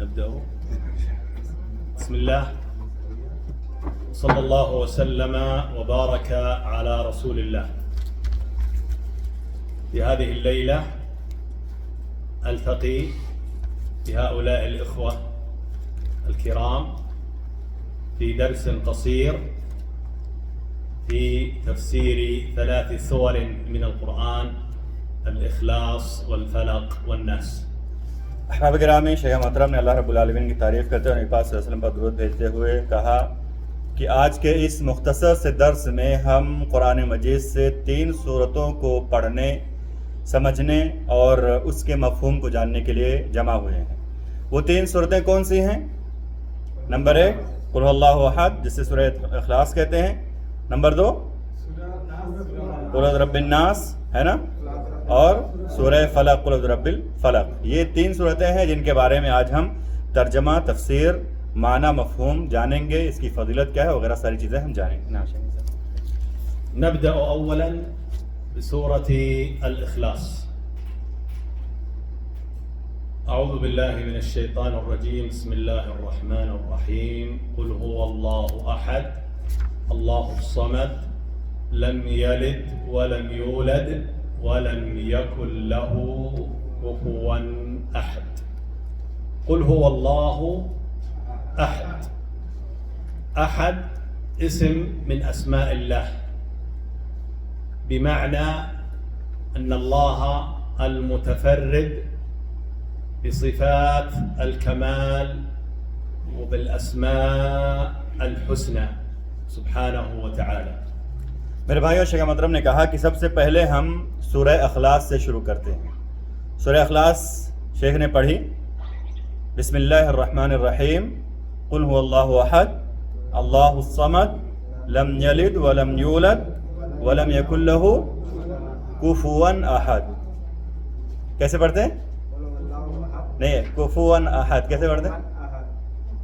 نبدأ. بسم الله صلى الله وسلم وبارك على رسول الله. في هذه الليلة ألتقي بهؤلاء الإخوة الكرام في درس قصير في تفسير 3 سور من القرآن: الإخلاص والفلق والناس. احباب گرامی، شیخ محترم نے اللہ رب العالمین کی تعریف کرتے ہوئے نبی پاک صلی اللہ علیہ وسلم پر درود بھیجتے ہوئے کہا کہ آج کے اس مختصر سے درس میں ہم قرآن مجید سے 3 صورتوں کو پڑھنے، سمجھنے اور اس کے مفہوم کو جاننے کے لیے جمع ہوئے ہیں. وہ 3 صورتیں کون سی ہیں؟ نمبر 1 قل اللہ احد، جسے سورہ اخلاص کہتے ہیں. نمبر 2 قل اعوذ برب الناس، ہے نا، اور سورہ فلق قل اعوذ برب الفلق. یہ 3 صورتیں ہیں جن کے بارے میں آج ہم ترجمہ، تفسیر، معنی، مفہوم جانیں گے، اس کی فضیلت کیا ہے وغیرہ ساری چیزیں ہم جانیں گے. نبدأ أولا بسورة الإخلاص. أعوذ بالله من الشيطان الرجيم. بسم الله الرحمن الرحيم. قل هو الله أحد الله الصمد لم يلد ولم يولد ولم يكن له كفوا أحد. قل هو الله أحد. أحد اسم من أسماء الله، بمعنى أن الله المتفرد بصفات الكمال وبالأسماء الحسنى سبحانه وتعالى. میرے بھائیو، شیخ محترم نے کہا کہ سب سے پہلے ہم سورہ اخلاص سے شروع کرتے ہیں. سورہ اخلاص شیخ نے پڑھی. بسم اللہ الرحمن الرحیم. قل هو اللہ احد اللہ الصمد لم یلد ولم یولد ولم یکن له کفوا احد. کیسے پڑھتے ہیں؟ نہیں، کفوا احد کیسے پڑھتے ہیں؟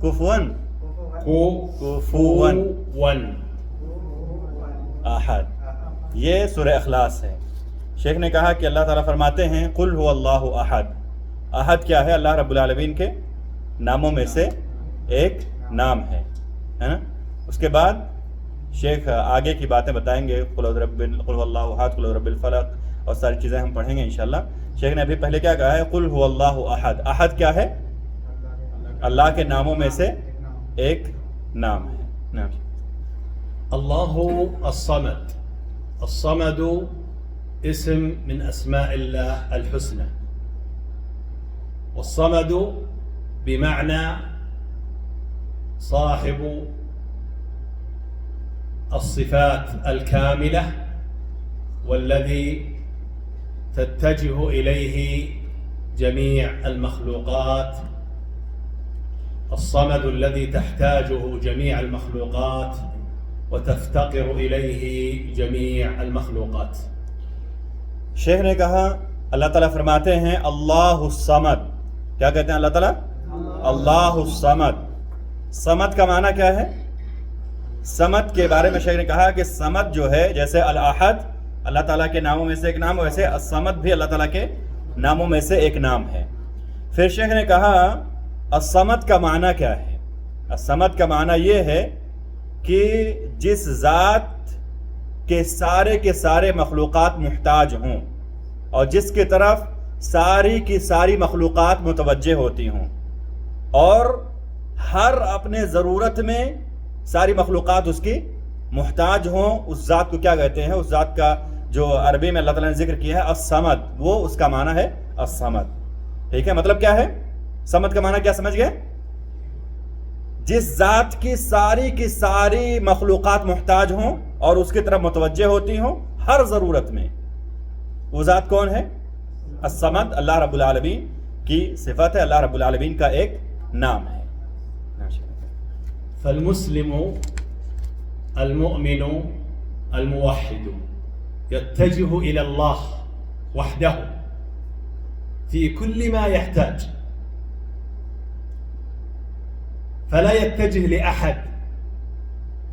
کفوا احد. یہ سورہ اخلاص ہے. شیخ نے کہا کہ اللہ تعالیٰ فرماتے ہیں قل هو اللہ احد. احد کیا ہے؟ اللہ رب العالمین کے ناموں میں سے ایک نام ہے نا. اس کے بعد شیخ آگے کی باتیں بتائیں گے. قل هو اللہ احد، قل هو رب الفلق اور ساری چیزیں ہم پڑھیں گے انشاءاللہ. شیخ نے ابھی پہلے کیا کہا ہے؟ قل هو اللہ احد. احد کیا ہے؟ اللہ کے ناموں میں سے ایک نام ہے. نعم. الله الصمد. الصمد اسم من أسماء الله الحسنى، والصمد بمعنى صاحب الصفات الكاملة والذي تتجه إليه جميع المخلوقات. الصمد الذي تحتاجه جميع المخلوقات وتفتقر إليه جميع المخلوقات. شیخ نے کہا اللہ تعالیٰ فرماتے ہیں اللہ الصمد. کیا کہتے ہیں اللہ تعالیٰ؟ اللہ الصمد. صمد کا معنی کیا ہے؟ صمد کے بارے میں شیخ نے کہا کہ صمد جو ہے جیسے الاحد اللہ تعالیٰ کے ناموں میں سے ایک نام، ویسے الصمد بھی اللہ تعالیٰ کے ناموں میں سے ایک نام ہے. پھر شیخ نے کہا الصمد کا معنی کیا ہے؟ الصمد کا معنی یہ ہے کہ جس ذات کے سارے مخلوقات محتاج ہوں اور جس کی طرف ساری کی ساری مخلوقات متوجہ ہوتی ہوں، اور ہر اپنے ضرورت میں ساری مخلوقات اس کی محتاج ہوں، اس ذات کو کیا کہتے ہیں؟ اس ذات کا جو عربی میں اللہ تعالیٰ نے ذکر کیا ہے الصمد، وہ اس کا معنی ہے الصمد. ٹھیک ہے؟ مطلب کیا ہے؟ صمد کا معنی کیا سمجھ گئے؟ جس ذات کی ساری مخلوقات محتاج ہوں اور اس کی طرف متوجہ ہوتی ہوں ہر ضرورت میں. وہ ذات کون ہے؟ الصمد اللہ رب العالمین کی صفت ہے، اللہ رب العالمین کا ایک نام ہے. فالمسلم المؤمن الموحد يتجه إلى الله وحده في كل ما يحتاج، فلا يتجه لأحد،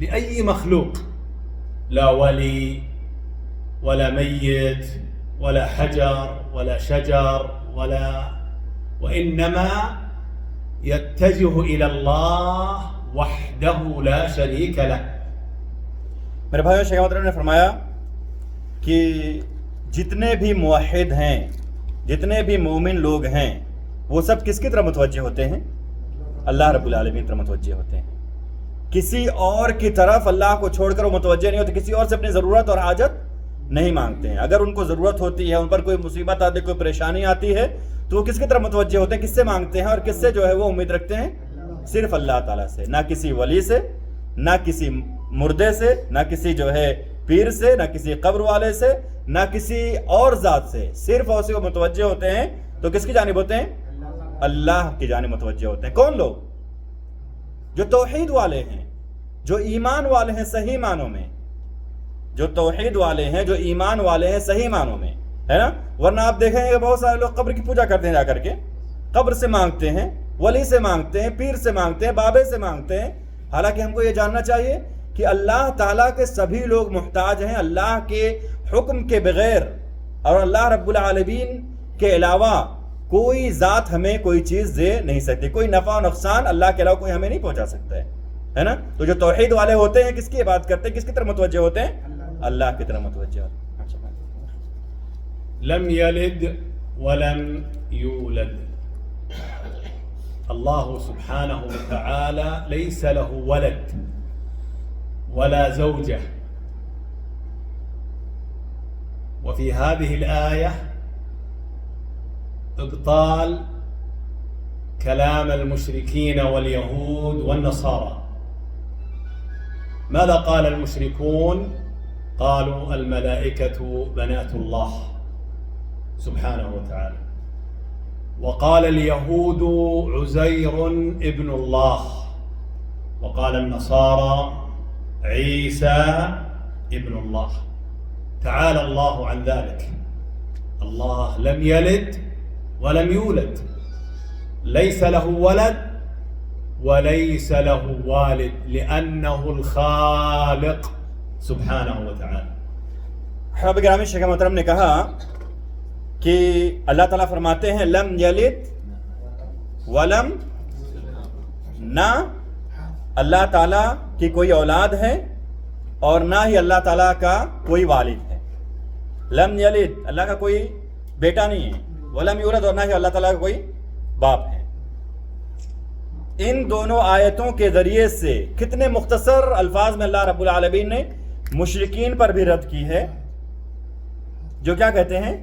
لأي مخلوق، لا ولي ولا ميت ولا حجر ولا شجر وإنما يتجه إلى الله وحده لا شريك له. میرے بھائیو، شیخ محترم نے فرمایا کہ جتنے بھی موحد ہیں، جتنے بھی مومن لوگ ہیں، وہ سب کس کی طرف متوجہ ہوتے ہیں؟ اللہ رب العالمین کی طرف متوجہ ہوتے ہیں. کسی اور کی طرف اللہ کو چھوڑ کر وہ متوجہ نہیں ہوتے، کسی اور سے اپنی ضرورت اور حاجت نہیں مانگتے ہیں. اگر ان کو ضرورت ہوتی ہے، ان پر کوئی مصیبت آتی ہے، کوئی پریشانی آتی ہے، تو وہ کس کی طرف متوجہ ہوتے ہیں؟ کس سے مانگتے ہیں اور کس سے جو ہے وہ امید رکھتے ہیں؟ صرف اللہ تعالیٰ سے. نہ کسی ولی سے، نہ کسی مردے سے، نہ کسی جو ہے پیر سے، نہ کسی قبر والے سے، نہ کسی اور ذات سے. صرف اور صرف وہ متوجہ ہوتے ہیں تو کس کی جانب ہوتے ہیں؟ اللہ کی جانب متوجہ ہوتے ہیں. کون لوگ؟ جو توحید والے ہیں، جو ایمان والے ہیں صحیح معنوں میں، جو توحید والے ہیں، جو ایمان والے ہیں صحیح معنوں میں، ہے نا. ورنہ آپ دیکھیں گے بہت سارے لوگ قبر کی پوجا کرتے ہیں، جا کر کے قبر سے مانگتے ہیں، ولی سے مانگتے ہیں، پیر سے مانگتے ہیں، بابے سے مانگتے ہیں. حالانکہ ہم کو یہ جاننا چاہیے کہ اللہ تعالیٰ کے سبھی لوگ محتاج ہیں. اللہ کے حکم کے بغیر اور اللہ رب العالمین کے علاوہ کوئی ذات ہمیں کوئی چیز دے نہیں سکتی. کوئی نفع و نقصان اللہ کے علاوہ کوئی ہمیں نہیں پہنچا سکتا ہے نا. تو جو توحید والے ہوتے ہیں کس کی عبادت کرتے ہیں؟ کس کی طرف متوجہ ہوتے ہیں؟ اللہ کی طرف متوجہ ہوتے ہیں. لم يلد ولم يولد. الله سبحانه وتعالى ليس له ولد ولا زوجة. وفي هذه الآية إبطال كلام المشركين واليهود والنصارى. ماذا قال المشركون؟ قالوا الملائكة بنات الله سبحانه وتعالى. وقال اليهود عزير ابن الله. وقال النصارى عيسى ابن الله. تعالى الله عن ذلك. الله لم يلد ولم يولد، ليس له ولد وليس له والد، لأنه الخالق سبحانه وتعالى. حضرت گرامی شیخ محترم نے کہا کہ اللہ تعالیٰ فرماتے ہیں لم یلد ولم، نہ اللہ تعالیٰ کی کوئی اولاد ہے اور نہ ہی اللہ تعالیٰ کا کوئی والد ہے. لم یلد، اللہ کا کوئی بیٹا نہیں ہے، ولم یولد، اور نہ ہی اللہ تعالیٰ کا کوئی باپ ہے. ان دونوں آیتوں کے ذریعے سے کتنے مختصر الفاظ میں اللہ رب العالمین نے مشرکین پر بھی رد کی ہے، جو کیا کہتے ہیں؟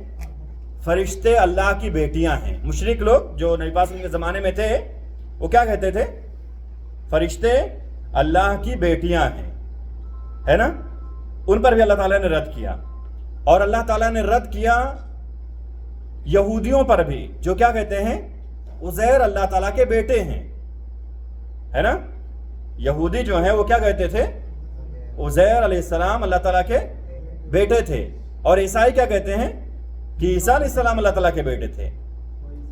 فرشتے اللہ کی بیٹیاں ہیں. مشرک لوگ جو نبی پاک کے زمانے میں تھے وہ کیا کہتے تھے؟ فرشتے اللہ کی بیٹیاں ہیں، ہے نا. ان پر بھی اللہ تعالیٰ نے رد کیا. اور اللہ تعالیٰ نے رد کیا یہودیوں پر بھی، جو کیا کہتے ہیں؟ عزیر اللہ تعالیٰ کے بیٹے ہیں، ہے نا. یہودی جو ہیں وہ کیا کہتے تھے؟ عزیر علیہ السلام اللہ تعالیٰ کے بیٹے تھے. اور عیسائی کیا کہتے ہیں؟ کہ عیسیٰ علیہ السلام اللہ تعالیٰ کے بیٹے تھے.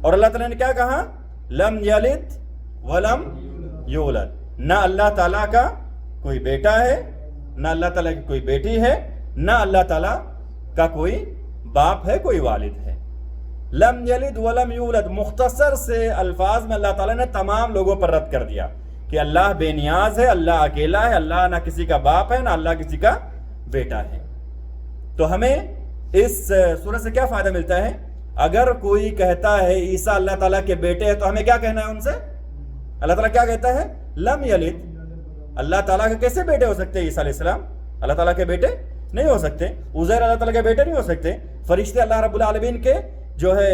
اور اللہ تعالیٰ نے کیا کہا؟ لم یلد ولم یولد. نہ اللہ تعالیٰ کا کوئی بیٹا ہے، نہ اللہ تعالیٰ کی کوئی بیٹی ہے، نہ اللہ تعالیٰ کا کوئی باپ ہے، کوئی والد ہے. لم یلد ولم یولد، مختصر سے الفاظ میں اللہ تعالیٰ نے تمام لوگوں پر رد کر دیا کہ اللہ بے نیاز ہے، اللہ اکیلا ہے، اللہ نہ کسی کا باپ ہے، نہ اللہ کسی کا بیٹا ہے. تو ہمیں اس سورت سے کیا فائدہ ملتا ہے؟ اگر کوئی کہتا ہے عیسیٰ اللہ تعالیٰ کے بیٹے ہیں تو ہمیں کیا کہنا ہے ان سے؟ اللہ تعالیٰ کیا کہتا ہے؟ لم یلد. اللہ تعالیٰ کے کیسے بیٹے ہو سکتے ہیں عیسیٰ علیہ السلام؟ اللہ تعالیٰ کے بیٹے نہیں ہو سکتے. عزیر اللہ تعالیٰ کے بیٹے نہیں ہو سکتے. فرشتے اللہ رب العالمین کے جو ہے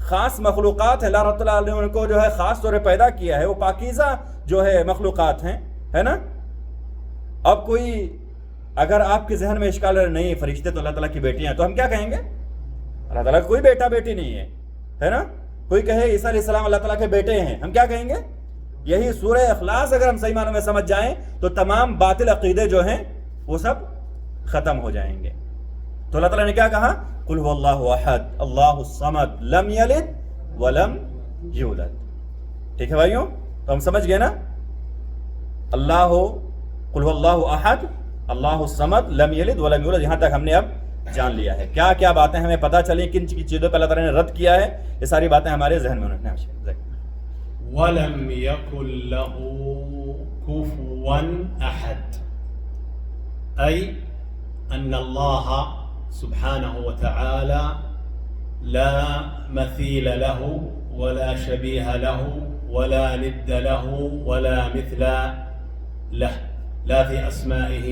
خاص مخلوقات ہیں. اللہ رب العالمین نے ان کو جو ہے خاص طور پہ پیدا کیا ہے، وہ پاکیزہ جو ہے مخلوقات ہیں، ہے نا. اب کوئی اگر آپ کے ذہن میں اشکال نہیں فرشتے تو اللہ تعالیٰ کی بیٹیاں ہیں، تو ہم کیا کہیں گے؟ اللہ تعالیٰ کا کوئی بیٹا بیٹی نہیں ہے نا. کوئی کہے عیسیٰ علیہ السلام اللہ تعالیٰ کے بیٹے ہیں، ہم کیا کہیں گے؟ یہی سورہ اخلاص اگر ہم صحیح معنوں میں سمجھ جائیں تو تمام باطل عقیدے جو ہیں وہ سب ختم ہو جائیں گے. تو اللہ تعالیٰ نے کیا کہا؟ قل هو اللہ احد اللہ الصمد لم یلد ولم یولد. ٹھیک ہے بھائیوں؟ تو ہم سمجھ گئے نا. اللہ قل هو اللہ احد اللہ الصمد لم یلد ولم یولد. یہاں تک ہم نے اب جان لیا ہے کیا کیا باتیں ہمیں پتہ چلیں، کن چیزوں پہ اللہ تعالیٰ نے رد کیا ہے. یہ ساری باتیں ہمارے ذہن میں ہونا چاہیے. ولم يكن له كفوا أحد، أي أن الله سبحانه وتعالى لا مثيل له ولا شبيه له ولا ند له ولا مثل له، لا في أسمائه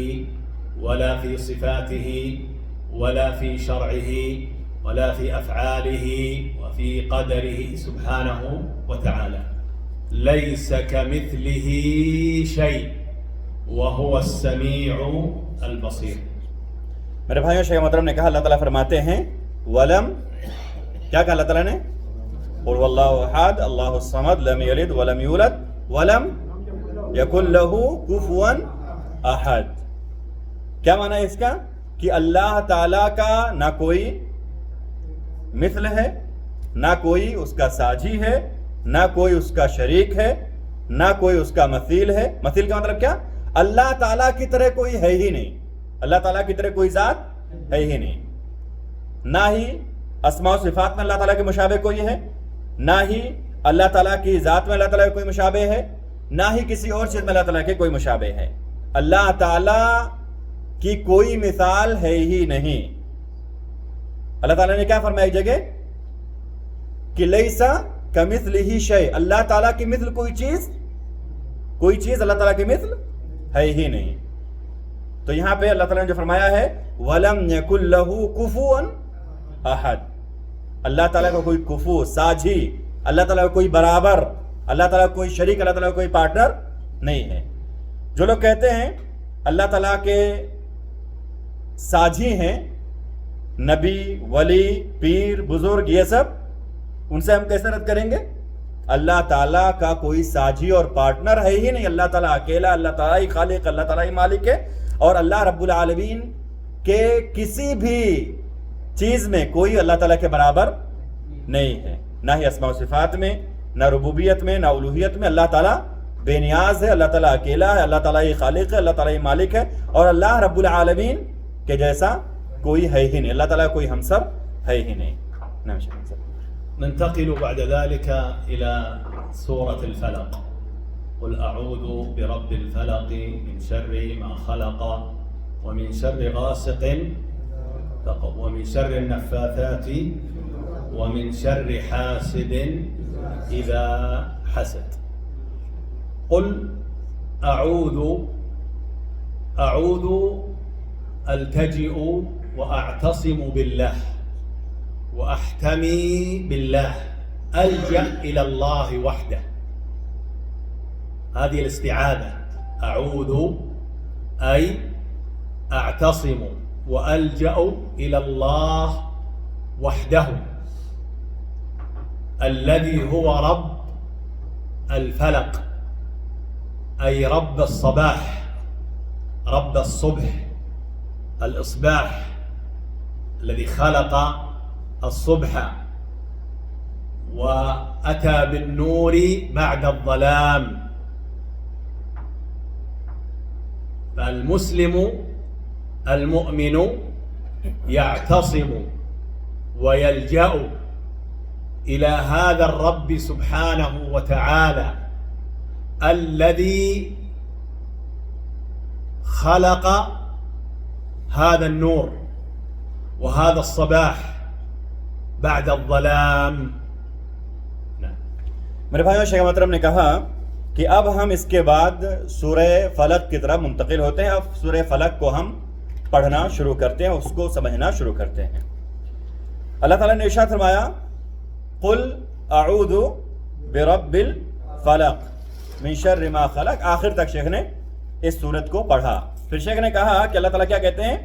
ولا في صفاته ولا في شرعه ولا في أفعاله وفي قدره سبحانه وتعالى. ليس كمثله شيء وهو السميع البصير. میرے بھائیوں، شیخ محترم نے کہا، اللہ تعالیٰ فرماتے ہیں ولم، کیا کہا اللہ تعالیٰ نے؟ قل واللہ احد اللہ الصمد لم یلد ولم یولد ولم یکن لہ کفوا احد. کیا معنی ہے اس کا؟ کہ اللہ تعالیٰ کا نہ کوئی مثل ہے، نہ کوئی اس کا ساجی ہے، نہ کوئی اس کا شریک ہے، نہ کوئی اس کا مثیل ہے. مثیل کا مطلب کیا؟ اللہ تعالیٰ کی طرح کوئی ہے ہی نہیں، اللہ تعالیٰ کی طرح کوئی ذات ہے ہی نہیں. نہ ہی اسماء و صفات میں اللہ تعالیٰ کے مشابہ کوئی ہے، نہ ہی اللہ تعالیٰ کی ذات میں اللہ تعالیٰ کے کوئی مشابہ ہے، نہ ہی کسی اور چیز میں اللہ تعالیٰ کے کوئی مشابہ ہے. اللہ تعالیٰ کی کوئی مثال ہے ہی نہیں. اللہ تعالیٰ نے کیا فرمایا ایک جگہ کہ لیسا کمثلہ شیء، اللہ تعالیٰ کی مثل کوئی چیز اللہ تعالیٰ کی مثل ہے ہی نہیں. تو یہاں پہ اللہ تعالیٰ نے جو فرمایا ہے وَلَمْ يَكُنْ لَهُ كُفُوًا أَحَدٌ، اللہ تعالیٰ کا کوئی کفو، ساجی، اللہ تعالیٰ کا کوئی برابر، اللہ تعالیٰ کا کوئی شریک، اللہ تعالیٰ کا کوئی پارٹنر نہیں ہے. جو لوگ کہتے ہیں اللہ تعالیٰ کے ساجی ہیں نبی، ولی، پیر، بزرگ، یہ سب، ان سے ہم کیسے رد کریں گے؟ اللہ تعالیٰ کا کوئی ساجی اور پارٹنر ہے ہی نہیں. اللہ تعالیٰ اکیلا، اللہ تعالیٰ ہی خالق، اللہ تعالیٰ ہی مالک ہے. اور اللہ رب العالمین کے کسی بھی چیز میں کوئی اللہ تعالیٰ کے برابر نہیں ہے، نہ ہی اسماء و صفات میں، نہ ربوبیت میں، نہ الوہیت میں. اللہ تعالیٰ بے نیاز ہے، اللہ تعالیٰ اکیلا ہے، اللہ تعالیٰ ہی خالق ہے، اللہ تعالیٰ ہی مالک ہے. اور اللہ رب العالمین کے جیسا کوئی ہے ہی نہیں، اللہ تعالیٰ کوئی ہمسر ہے ہی نہیں. ننتقل بعد ذلك إلى سورة الفلق. قل أعوذ برب الفلق من شر ما خلق ومن شر غاسق ومن شر النفاثات ومن شر حاسد إذا حسد. قل أعوذ ألتجئ وأعتصم بالله وأحتمي بالله، ألجأ إلى الله وحده. هذه الاستعاذة، أعوذ أي أعتصم وألجأ إلى الله وحده الذي هو رب الفلق، أي رب الصباح، رب الصبح، الإصباح، الذي خلق الصبح وأتى بالنور بعد الظلام. فالمسلم المؤمن يعتصم ويلجأ إلى هذا الرب سبحانه وتعالى الذي خلق هذا النور وهذا الصباح بعد الظلام. میرے بھائیوں، شیخ محترم نے کہا کہ اب ہم اس کے بعد سورہ فلق کی طرف منتقل ہوتے ہیں. اب سورہ فلق کو ہم پڑھنا شروع کرتے ہیں، اس کو سمجھنا شروع کرتے ہیں. اللہ تعالیٰ نے ارشاد فرمایا قل اعوذ برب الفلق من شر ما خلق. آخر تک شیخ نے اس سورت کو پڑھا. پھر شیخ نے کہا کہ اللہ تعالیٰ کیا کہتے ہیں؟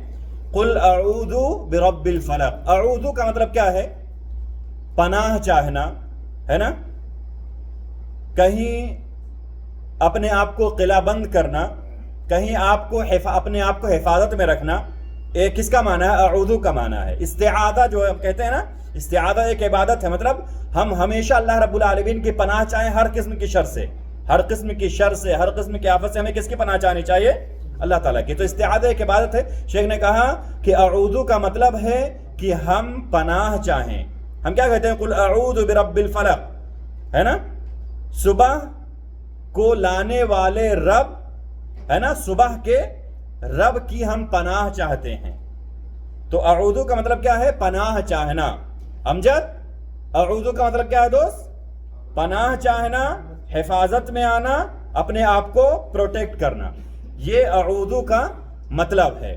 قل اعوذ برب الفلق. اعوذ کا مطلب کیا ہے؟ پناہ چاہنا ہے نا، کہیں اپنے آپ کو قلعہ بند کرنا، کہیں اپنے آپ کو حفاظت میں رکھنا. کس کا معنی ہے؟ اعوذ کا معنی ہے استعاذہ. جو ہم کہتے ہیں نا، استعاذہ ایک عبادت ہے. مطلب ہم ہمیشہ اللہ رب العالمین کی پناہ چاہیں ہر قسم کی شر سے، ہر قسم کی شر سے، ہر قسم کی آفت سے. ہمیں کس کی پناہ چاہنی چاہیے؟ اللہ تعالیٰ کی. تو استعاذہ ایک عبادت ہے. شیخ نے کہا کہ اعوذ کا مطلب ہے کہ ہم پناہ چاہیں. ہم کیا کہتے ہیں؟ قل اعوذ برب الفلق، ہے نا. صبح کو لانے والے رب ہے نا، صبح کے رب کی ہم پناہ چاہتے ہیں. تو اعوذ کا مطلب کیا ہے؟ پناہ چاہنا. امجد، اعوذ کا مطلب کیا ہے دوست؟ پناہ چاہنا، حفاظت میں آنا، اپنے آپ کو پروٹیکٹ کرنا، یہ اعوذ کا مطلب ہے.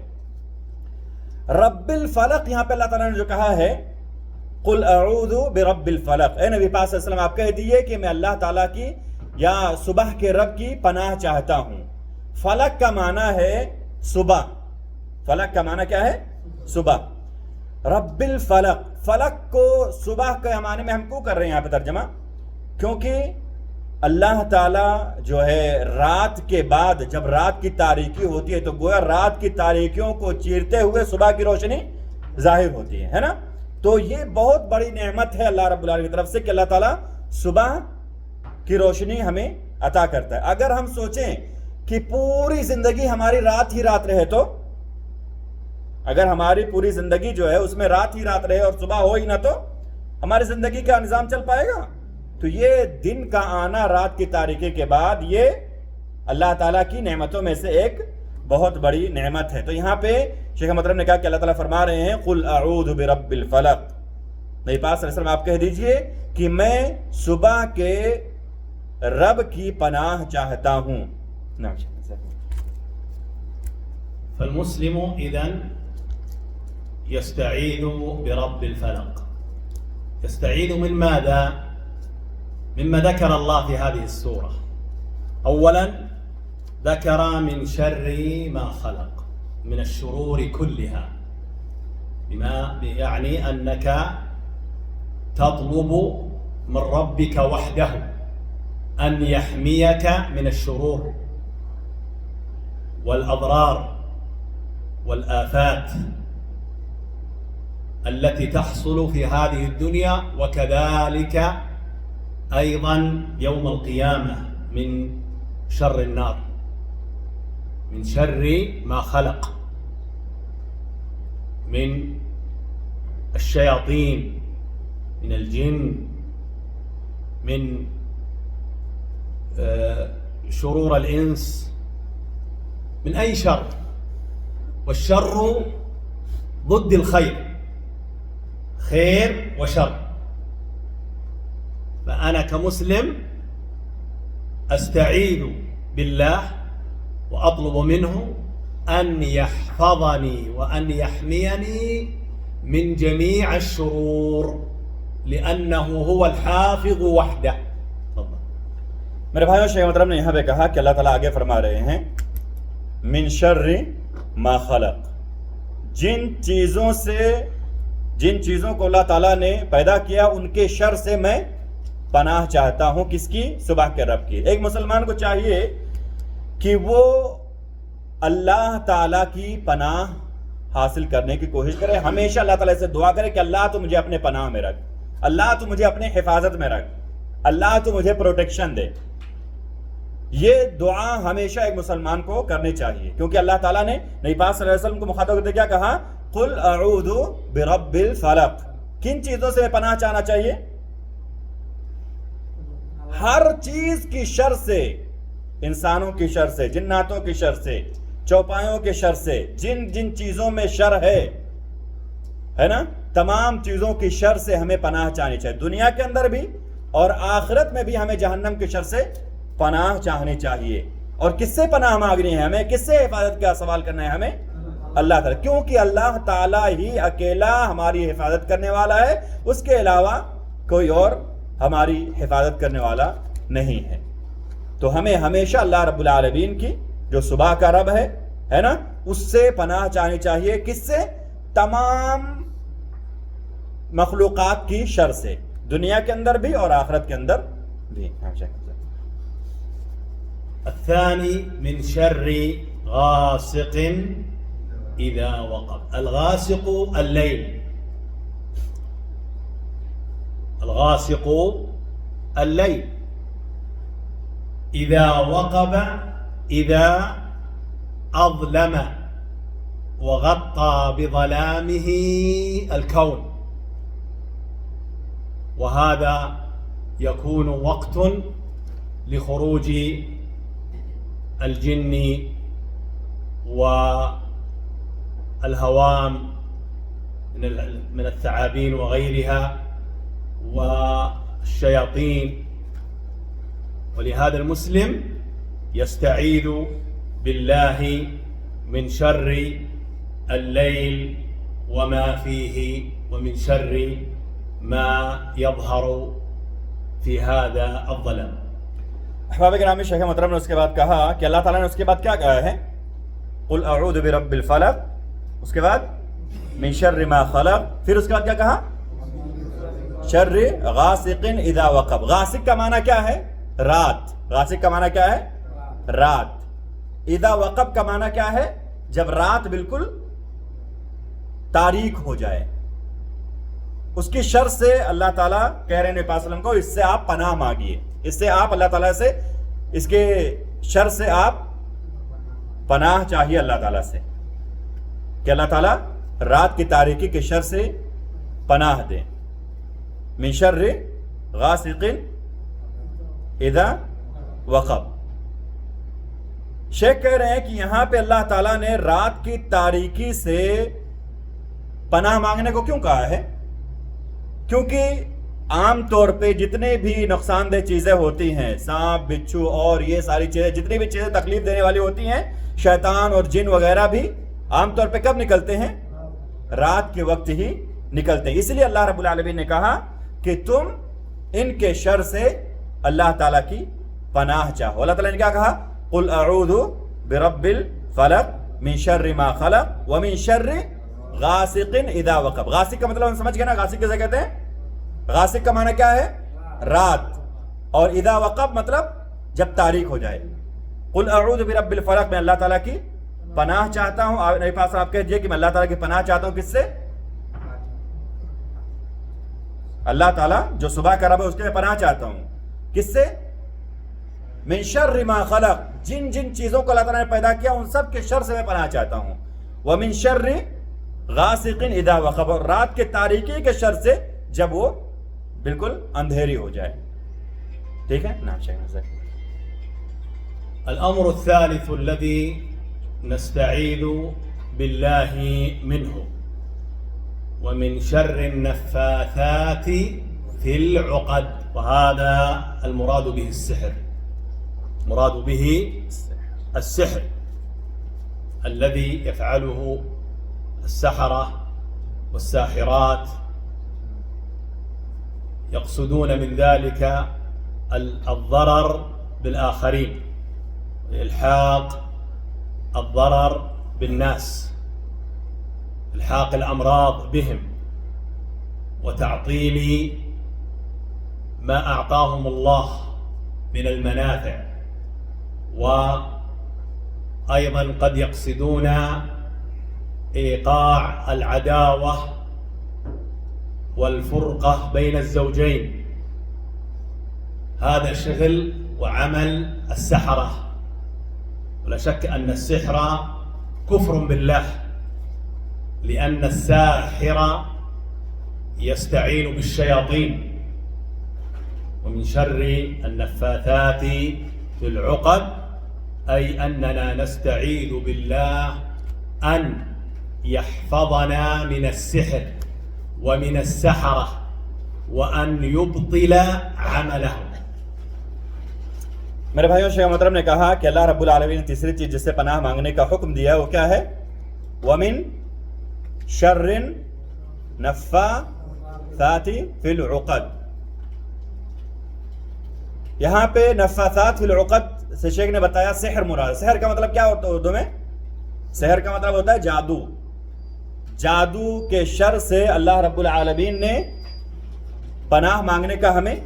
رب الفلق، یہاں پہ اللہ تعالیٰ نے جو کہا ہے قل اعوذ برب الفلق، اے نبی پاک صلی اللہ علیہ وسلم آپ کہہ دیجئے کہ میں اللہ تعالیٰ کی یا صبح کے رب کی پناہ چاہتا ہوں. فلق کا معنی ہے صبح، فلق کا معنی کیا ہے؟ صبح. رب الفلق، فلق کو صبح کے معنی میں ہم کیوں کر رہے ہیں یہاں پہ ترجمہ؟ کیونکہ اللہ تعالیٰ جو ہے رات کے بعد جب رات کی تاریکی ہوتی ہے تو گویا رات کی تاریکیوں کو چیرتے ہوئے صبح کی روشنی ظاہر ہوتی ہے نا. تو یہ بہت بڑی نعمت ہے اللہ رب العالمین کی طرف سے کہ اللہ تعالیٰ صبح کی روشنی ہمیں عطا کرتا ہے. اگر ہم سوچیں کہ پوری زندگی ہماری رات ہی رات رہے، تو اگر ہماری پوری زندگی جو ہے اس میں رات ہی رات رہے اور صبح ہو ہی نہ، تو ہماری زندگی کا نظام چل پائے گا؟ تو یہ دن کا آنا رات کی تاریکی کے بعد یہ اللہ تعالیٰ کی نعمتوں میں سے ایک بہت بڑی نعمت ہے. تو یہاں پہ شیخ محترم نے کہا کہ اللہ تعالیٰ فرما رہے ہیں قل اعوذ برب الفلق، نبی پاک صلی اللہ علیہ وسلم آپ کہہ دیجئے کہ میں صبح کے رب کی پناہ چاہتا ہوں. فالمسلم إذن يستعيذ برب الفلق. يستعيذ من ماذا؟ مما ذكر الله في هذه السورة. أولا ذكر من شر ما خلق، من الشرور كلها، بما يعني أنك تطلب من ربك وحده أن يحميك من الشرور والأضرار والآفات التي تحصل في هذه الدنيا، وكذلك أيضا يوم القيامة من شر النار، من شر ما خلق، من الشياطين، من الجن، من شرور الإنس، من أي شر. والشر ضد الخير، خير وشر. فأنا كمسلم أستعيذ بالله وأطلب منه أن يحفظني وأن يحميني من جميع الشرور لأنه هو الحافظ وحده. میرے بھائیوں، شیخ محترم نے یہاں پہ کہا کہ اللہ تعالیٰ آگے فرما رہے ہیں من شر ما خلق، جن چیزوں کو اللہ تعالیٰ نے پیدا کیا ان کے شر سے میں پناہ چاہتا ہوں. کس کی؟ صبح کے رب کی. ایک مسلمان کو چاہیے کہ وہ اللہ تعالیٰ کی پناہ حاصل کرنے کی کوشش کرے، ہمیشہ اللہ تعالیٰ سے دعا کرے کہ اللہ تو مجھے اپنے پناہ میں رکھ، اللہ تو مجھے اپنے حفاظت میں رکھ، اللہ تو مجھے پروٹیکشن دے. یہ دعا ہمیشہ ایک مسلمان کو کرنی چاہیے، کیونکہ اللہ تعالیٰ نے نبی پاک صلی اللہ علیہ وسلم کو مخاطب کرتے کیا کہا؟ قل اعوذ برب الفلق. کن چیزوں سے پناہ چاہنا چاہیے؟ ہر چیز کی شر سے، انسانوں کی شر سے، جناتوں کی شر سے، چوپایوں کے شر سے، جن چیزوں میں شر ہے نا، تمام چیزوں کی شر سے ہمیں پناہ چاہنی چاہیے. دنیا کے اندر بھی اور آخرت میں بھی ہمیں جہنم کی شر سے پناہ چاہنی چاہیے. اور کس سے پناہ مانگنی ہے ہمیں؟ کس سے حفاظت کا سوال کرنا ہے ہمیں؟ اللہ تعالیٰ. کیونکہ اللہ تعالیٰ ہی اکیلا ہماری حفاظت کرنے والا ہے، اس کے علاوہ کوئی اور ہماری حفاظت کرنے والا نہیں ہے. تو ہمیں ہمیشہ اللہ رب العالمین کی جو صبح کا رب ہے نا، اس سے پناہ چاہنی چاہیے. کس سے؟ تمام مخلوقات کی شر سے، دنیا کے اندر بھی اور آخرت کے اندر بھی. الثاني من شر غاسق إذا وقب. الغاسق الليل، الغاسق الليل إذا وقب، إذا أظلم وغطى بظلامه الكون. وهذا يكون وقت لخروج الجن والهوام من الثعابين وغيرها والشياطين. ولهذا المسلم يستعيذ بالله من شر الليل وما فيه ومن شر ما يظهر في هذا الظلام. احباب گرامی، شیخ محترم نے اس کے بعد کہا کہ اللہ تعالیٰ نے اس کے بعد کیا کہا ہے؟ قل اعوذ برب الفلق، اس کے بعد من شر ما خلق، پھر اس کے بعد کیا کہا؟ شر غاسق اذا وقب. غاسق کا معنی کیا ہے؟ رات. غاسق کا معنی کیا ہے؟ رات. اذا وقب کا معنی کیا ہے؟ جب رات بالکل تاریک ہو جائے. اس کی شر سے اللہ تعالیٰ کہہ رہے ہیں نبی وسلم کو اس سے آپ پناہ مانگیے، اس سے آپ اللہ تعالیٰ سے، اس کے شر سے آپ پناہ چاہیے اللہ تعالیٰ سے، کہ اللہ تعالیٰ رات کی تاریکی کے شر سے پناہ دیں. من شر غاسق اذا وقب. شیخ کہہ رہے ہیں کہ یہاں پہ اللہ تعالیٰ نے رات کی تاریکی سے پناہ مانگنے کو کیوں کہا ہے؟ کیونکہ عام طور پہ جتنے بھی نقصان دہ چیزیں ہوتی ہیں، سانپ بچھو اور یہ ساری چیزیں، جتنی بھی چیزیں تکلیف دینے والی ہوتی ہیں، شیطان اور جن وغیرہ بھی عام طور پہ کب نکلتے ہیں؟ رات کے وقت ہی نکلتے ہیں. اس لیے اللہ رب العالمین نے کہا کہ تم ان کے شر سے اللہ تعالیٰ کی پناہ چاہو. اللہ تعالیٰ نے کیا کہا؟ قل اعوذ برب الفلق من شر ما خلق ومن شر غاسق اذا وقب. غاسق کا مطلب ہم سمجھ گئے نا، غاسق کیسے کہتے ہیں؟ غاسق کا معنی کیا ہے؟ رات. اور اذا وقب مطلب جب تاریک ہو جائے. قل اعوذ برب الفلق، میں اللہ تعالیٰ کی پناہ چاہتا ہوں. نبی پاک آپ کہہ دیجئے کہ میں اللہ تعالیٰ کی پناہ چاہتا ہوں. کس سے؟ اللہ تعالیٰ جو صبح کا رب ہے اس کے میں پناہ چاہتا ہوں. کس سے؟ من شر ما خلق، جن جن چیزوں کو اللہ تعالیٰ نے پیدا کیا ان سب کے شر سے میں پناہ چاہتا ہوں. ومن شر غاسق اذا وقب، اور رات کے تاریکی کے شر سے جب وہ بالکل اندھیری ہو جائے. ٹھیک ہے؟ نعم شیخ. الأمر الثالث الذي نستعيذ بالله منه ومن شر النفاثات في العقد، وهذا المراد به السحر. مراد به السحر الذي يفعله السحرة والساحرات، يقصدون من ذلك الضرر بالآخرين، إلحاق الضرر بالناس، إلحاق الأمراض بهم، وتعطيل ما أعطاهم الله من المنافع. وأيضا قد يقصدون إيقاع العداوة والفرقة بين الزوجين. هذا شغل وعمل السحرة. ولا شك أن السحر كفر بالله، لأن الساحر يستعين بالشياطين. ومن شر النفاثات في العقد أي أننا نستعيذ بالله أن يحفظنا من السحر ومن السحرة وأن يبطل عملهم. میرے بھائیوں، شیخ محترم نے کہا کہ اللہ رب العالمین نے تیسری چیز جس سے پناہ مانگنے کا حکم دیا ہے وہ کیا ہے؟ وَمِن شَرٍ نَفَّاثَاتِ فِي الْعُقَدِ. یہاں پہ نفاثات فی العقد سے شیخ نے بتایا سحر مراد. سحر کا مطلب کیا ہوتا ہے اردو میں؟ سحر کا مطلب ہوتا ہے جادو. جادو کے شر سے اللہ رب العالمین نے پناہ مانگنے کا ہمیں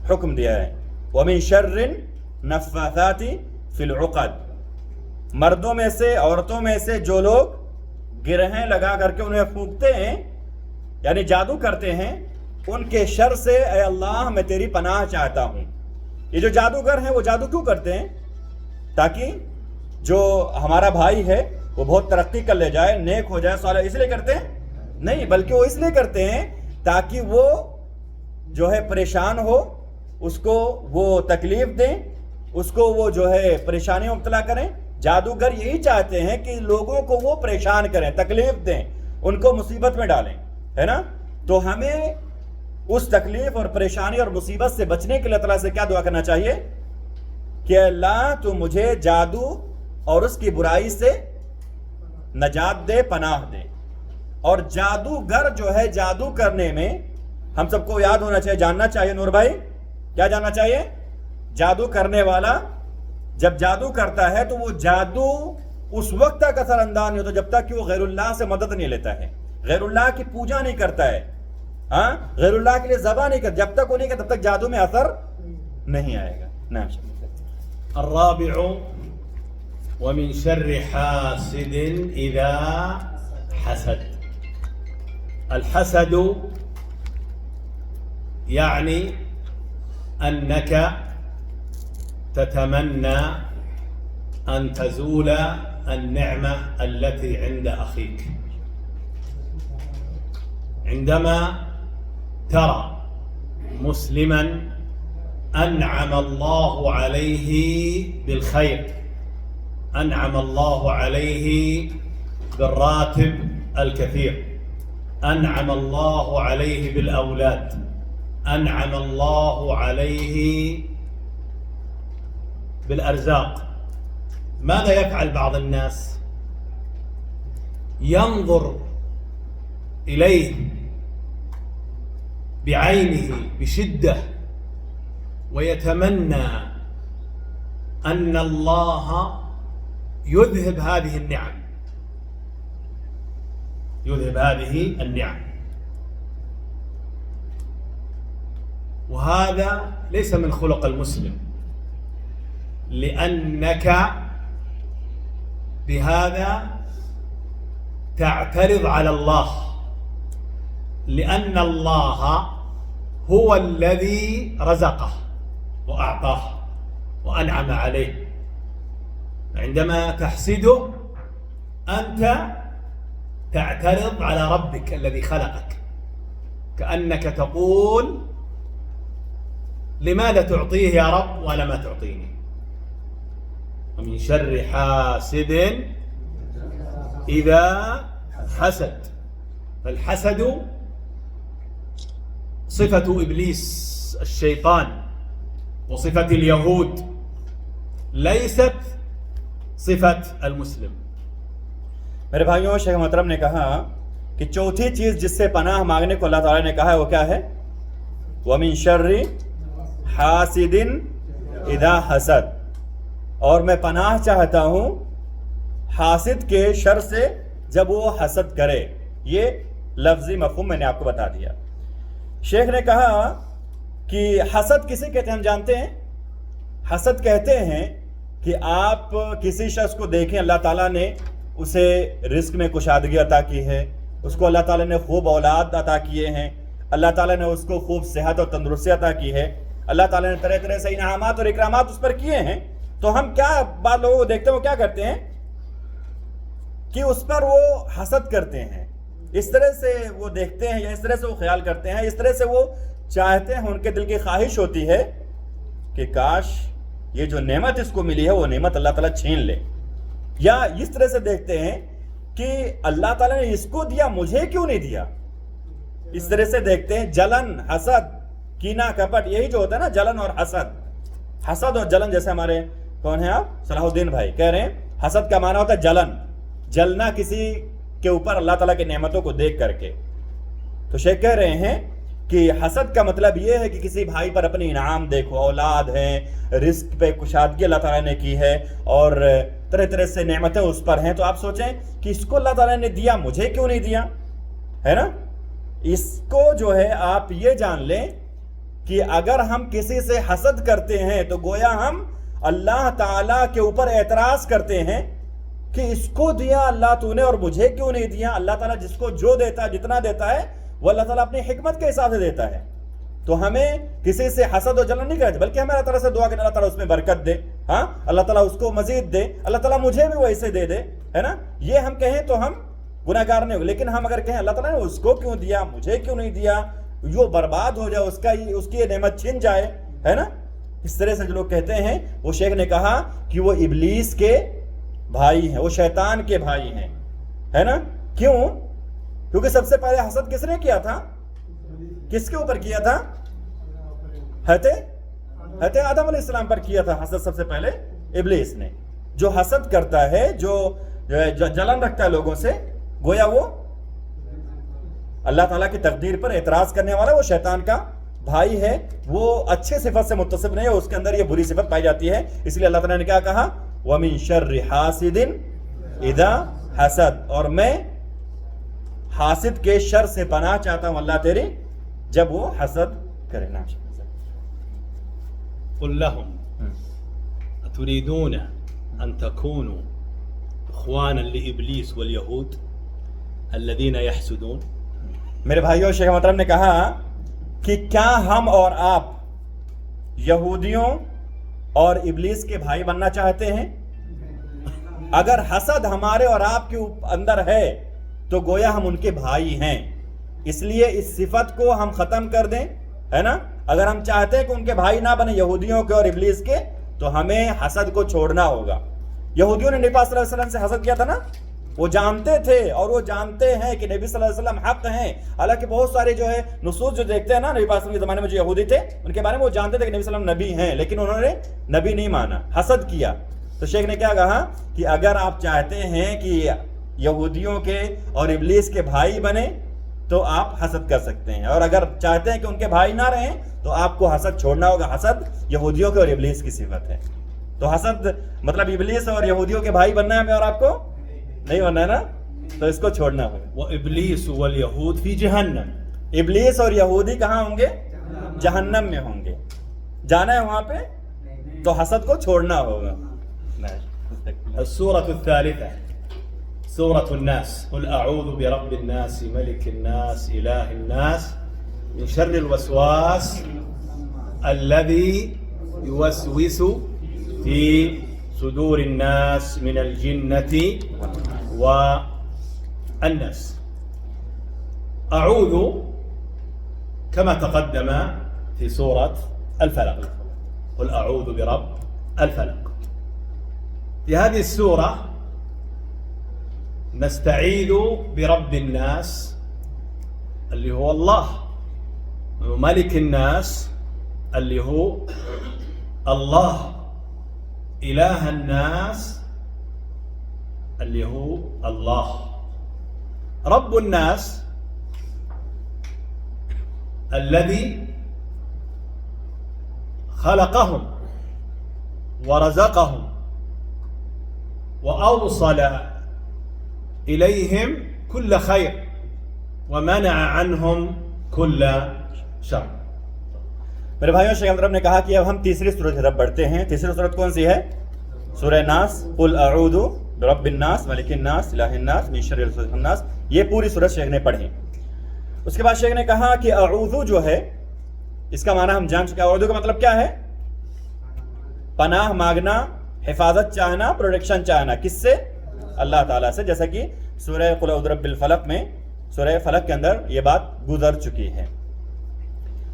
حکم دیا ہے. وَمِن شَرٍ نَفَّاثَاتِ فِي الْعُقَدِ. مردوں میں سے، عورتوں میں سے جو لوگ گرہیں لگا کر کے انہیں پھونکتے ہیں، یعنی جادو کرتے ہیں، ان کے شر سے اے اللہ میں تیری پناہ چاہتا ہوں. یہ جو جادوگر ہیں وہ جادو کیوں کرتے ہیں؟ تاکہ جو ہمارا بھائی ہے وہ بہت ترقی کر لے جائے، نیک ہو جائے، صالح. اس لیے کرتے ہیں؟ نہیں، بلکہ وہ اس لیے کرتے ہیں تاکہ وہ جو ہے پریشان ہو، اس کو وہ تکلیف دیں اس کو وہ جو ہے پریشانی مبتلا کریں. جادوگر یہی چاہتے ہیں کہ لوگوں کو وہ پریشان کریں, تکلیف دیں, ان کو مصیبت میں ڈالیں, ہے نا. تو ہمیں اس تکلیف اور پریشانی اور مصیبت سے بچنے کے لیے اللہ تعالیٰ سے کیا دعا کرنا چاہیے کہ اللہ تو مجھے جادو اور اس کی برائی سے نجات دے, پناہ دے. اور جادوگر جو ہے جادو کرنے میں ہم سب کو یاد ہونا چاہیے, جاننا چاہیے. نور بھائی کیا جاننا چاہیے؟ جادو کرنے والا جب جادو کرتا ہے تو وہ جادو اس وقت تک اثر انداز نہیں ہوتا جب تک کہ وہ غیر اللہ سے مدد نہیں لیتا ہے, غیر اللہ کی پوجا نہیں کرتا ہے, ہاں, غیر اللہ کے لیے ذبح نہیں کرتا. جب تک وہ نہیں کرتا تب تک جادو میں اثر نہیں آئے گا. نعم. الرابع ومن شر حاسد إذا حسد. الحسد يعني أنك تتمنى أن تزول النعمة التي عند أخيك. عندما ترى مسلما أنعم الله عليه بالخير, أنعم الله عليه بالراتب الكثير, أنعم الله عليه بالأولاد, أنعم الله عليه بالأرزاق, ماذا يفعل بعض الناس؟ ينظر إليه بعينه بشدة ويتمنى أن الله يذهب هذه النعم, يذهب هذه النعم. وهذا ليس من خلق المسلم, لأنك بهذا تعترض على الله, لأن الله هو الذي رزقه وأعطاه وأنعم عليه. عندما تحسده أنت تعترض على ربك الذي خلقك, كأنك تقول لماذا تعطيه يا رب ولا ما تعطيني. ومن شر حاسد إذا حسد. فالحسد صفة إبليس الشيطان وصفة اليهود, ليست صفة المسلم. میرے بھائیوں, شیخ محترم نے کہا کہ چوتھی چیز جس سے پناہ مانگنے کو اللہ تعالیٰ نے کہا ہے وہ کیا ہے؟ وَمِن شَرِّ حَاسِدٍ إِذَا حَسَد. اور میں پناہ چاہتا ہوں حاسد کے شر سے جب وہ حسد کرے. یہ لفظی مفہوم میں نے آپ کو بتا دیا. شیخ نے کہا کہ حسد کسے کہتے ہیں ہم جانتے ہیں؟ حسد کہتے ہیں کہ آپ کسی شخص کو دیکھیں, اللہ تعالیٰ نے اسے رزق میں کشادگی عطا کی ہے, اس کو اللہ تعالیٰ نے خوب اولاد عطا کیے ہیں, اللہ تعالیٰ نے اس کو خوب صحت اور تندرستی عطا کی ہے, اللہ تعالیٰ نے طرح طرح سے انعامات اور اکرامات اس پر کیے ہیں. تو ہم کیا بعض لوگوں کو دیکھتے ہیں وہ کیا کرتے ہیں کہ اس پر وہ حسد کرتے ہیں, اس طرح سے وہ دیکھتے ہیں یا اس طرح سے وہ خیال کرتے ہیں, اس طرح سے وہ چاہتے ہیں, ان کے دل کی خواہش ہوتی ہے کہ کاش یہ جو نعمت اس کو ملی ہے وہ نعمت اللہ تعالیٰ چھین لے. یا اس طرح سے دیکھتے ہیں کہ اللہ تعالیٰ نے اس کو دیا مجھے کیوں نہیں دیا, اس طرح سے دیکھتے ہیں. جلن, حسد, کینہ, کپٹ, یہی جو ہوتا ہے نا جلن اور حسد. حسد اور جلن, جیسے ہمارے کون ہیں آپ, صلاح الدین بھائی کہہ رہے ہیں حسد کا معنی ہوتا ہے جلن, جلنا کسی کے اوپر اللہ تعالیٰ کی نعمتوں کو دیکھ کر کے. تو شیخ کہہ رہے ہیں کہ حسد کا مطلب یہ ہے کہ کسی بھائی پر اپنی انعام دیکھو, اولاد ہیں, رزق پہ کشادگی اللہ تعالیٰ نے کی ہے اور طرح طرح سے نعمتیں اس پر ہیں, تو آپ سوچیں کہ اس کو اللہ تعالیٰ نے دیا مجھے کیوں نہیں دیا, ہے نا. اس کو جو ہے آپ یہ جان لیں کہ اگر ہم کسی سے حسد کرتے ہیں تو گویا ہم اللہ تعالیٰ کے اوپر اعتراض کرتے ہیں کہ اس کو دیا اللہ تو نے اور مجھے کیوں نہیں دیا. اللہ تعالیٰ جس کو جو دیتا ہے, جتنا دیتا ہے, وہ اللہ تعالیٰ اپنی حکمت کے حساب سے دیتا ہے. تو ہمیں کسی سے حسد و جلن نہیں کرنا, بلکہ ہمیں اللہ تعالیٰ سے دعا کریں اللہ تعالیٰ اس میں برکت دے, ہاں اللہ تعالیٰ اس کو مزید دے, اللہ تعالیٰ مجھے بھی ویسے دے دے, ہے نا. یہ ہم کہیں تو ہم گناہ گار نہیں ہو, لیکن ہم اگر کہیں اللہ تعالیٰ نے اس کو کیوں دیا مجھے کیوں نہیں دیا, وہ برباد ہو جائے, اس کی یہ نعمت چھن جائے, ہے نا, اس طرح سے جو لوگ کہتے ہیں وہ شیخ نے کہا کہ وہ ابلیس کے بھائی ہیں, وہ شیطان کے بھائی ہیں, ہے نا. کیوں؟ کیونکہ سب سے پہلے حسد کس نے کیا تھا؟ کس کے اوپر کیا تھا؟ حضرت آدم علیہ السلام پر کیا تھا حسد سب سے پہلے ابلیس نے. جو حسد کرتا ہے, جو جلن رکھتا ہے لوگوں سے, گویا وہ اللہ تعالیٰ کی تقدیر پر اعتراض کرنے والا, وہ شیطان کا بھائی ہے. وہ اچھے صفت سے متصف نہیں ہے, اس کے اندر یہ بری صفت پائی جاتی ہے. اس لیے اللہ تعالیٰ نے کیا کہا؟ وَمِن شَرِّ حَاسِدٍ اِذَا حَسَد, اور میں حاسد کے شر سے پناہ چاہتا ہوں اللہ تیری جب وہ حسد کرے. نا قل لهم أتريدون أن تكونوا إخوانا لإبليس واليهود الذين يحسدون. میرے بھائیوں, شیخ محترم نے کہا کہ کیا ہم اور آپ یہودیوں اور ابلیس کے بھائی بننا چاہتے ہیں؟ اگر حسد ہمارے اور آپ کے اندر ہے تو گویا ہم ان کے بھائی ہیں. اس لیے اس صفت کو ہم ختم کر دیں, ہے نا. اگر ہم چاہتے ہیں کہ ان کے بھائی نہ بنے یہودیوں کے اور ابلیس کے, تو ہمیں حسد کو چھوڑنا ہوگا. یہودیوں نے نبی صلی اللہ علیہ وسلم سے حسد کیا تھا نا. وہ جانتے تھے اور وہ جانتے ہیں کہ نبی صلی اللہ علیہ وسلم حق ہیں. حالانکہ بہت سارے جو ہے نصوص جو دیکھتے ہیں نا نبی صلی اللہ علیہ وسلم کے زمانے میں جو یہودی تھے ان کے بارے میں, وہ جانتے تھے کہ نبی صلی اللہ علیہ وسلم نبی ہیں, لیکن انہوں نے نبی نہیں مانا, حسد کیا. تو شیخ نے کیا کہا کہ اگر آپ چاہتے ہیں کہ یہودیوں کے اور ابلیس کے بھائی بنے تو آپ حسد کر سکتے ہیں, اور اگر چاہتے ہیں کہ ان کے بھائی نہ رہیں تو آپ کو حسد چھوڑنا ہوگا. حسد یہودیوں کے اور ابلیس کی صفت ہے. تو حسد مطلب ابلیس اور یہودیوں کے بھائی بننا ہے ہمیں, اور آپ کو نہیں بننا ہے نا, تو اس کو چھوڑنا ہوگا. وإبليس واليهود في جهنم. ابلیس اور یہودی کہاں ہوں گے؟ جہنم میں ہوں گے. جانا ہے وہاں پہ تو حسد کو چھوڑنا ہوگا. السورة الثالثة سورة الناس. قل أعوذ برب الناس ملك الناس إله الناس من شر الوسواس الذي يوسوس في صدور الناس من الجنة والناس. أعوذ كما تقدم في سورة الفلق. قل أعوذ برب الفلق. في هذه السورة نستعيذ برب الناس اللي هو الله, وملك الناس اللي هو الله, إله الناس اللي هو الله, رب الناس الذي خلقهم ورزقهم وأوصل إليهم كل خير ومنع عنهم كل شر. میرے بھائیوں, شیخ محترم نے کہا کہ اب ہم تیسری سورت کی طرف بڑھتے ہیں. تیسری سورت کون سی ہے؟ سورہ ناس. قل اعوذ برب الناس ملک الناس الہ الناس من شر الناس. یہ پوری سورت شیخ نے پڑھی. اس کے بعد شیخ نے کہا کہ اعوذ جو ہے اس کا معنی ہم جان چکے. اعوذ کا مطلب کیا ہے؟ پناہ مانگنا, حفاظت چاہنا, پروٹیکشن چاہنا. کس سے؟ اللہ تعالیٰ سے. جیسا کہ سورہ قل اعوذ برب الفلق میں, سورہ فلق کے اندر یہ بات گزر چکی ہے.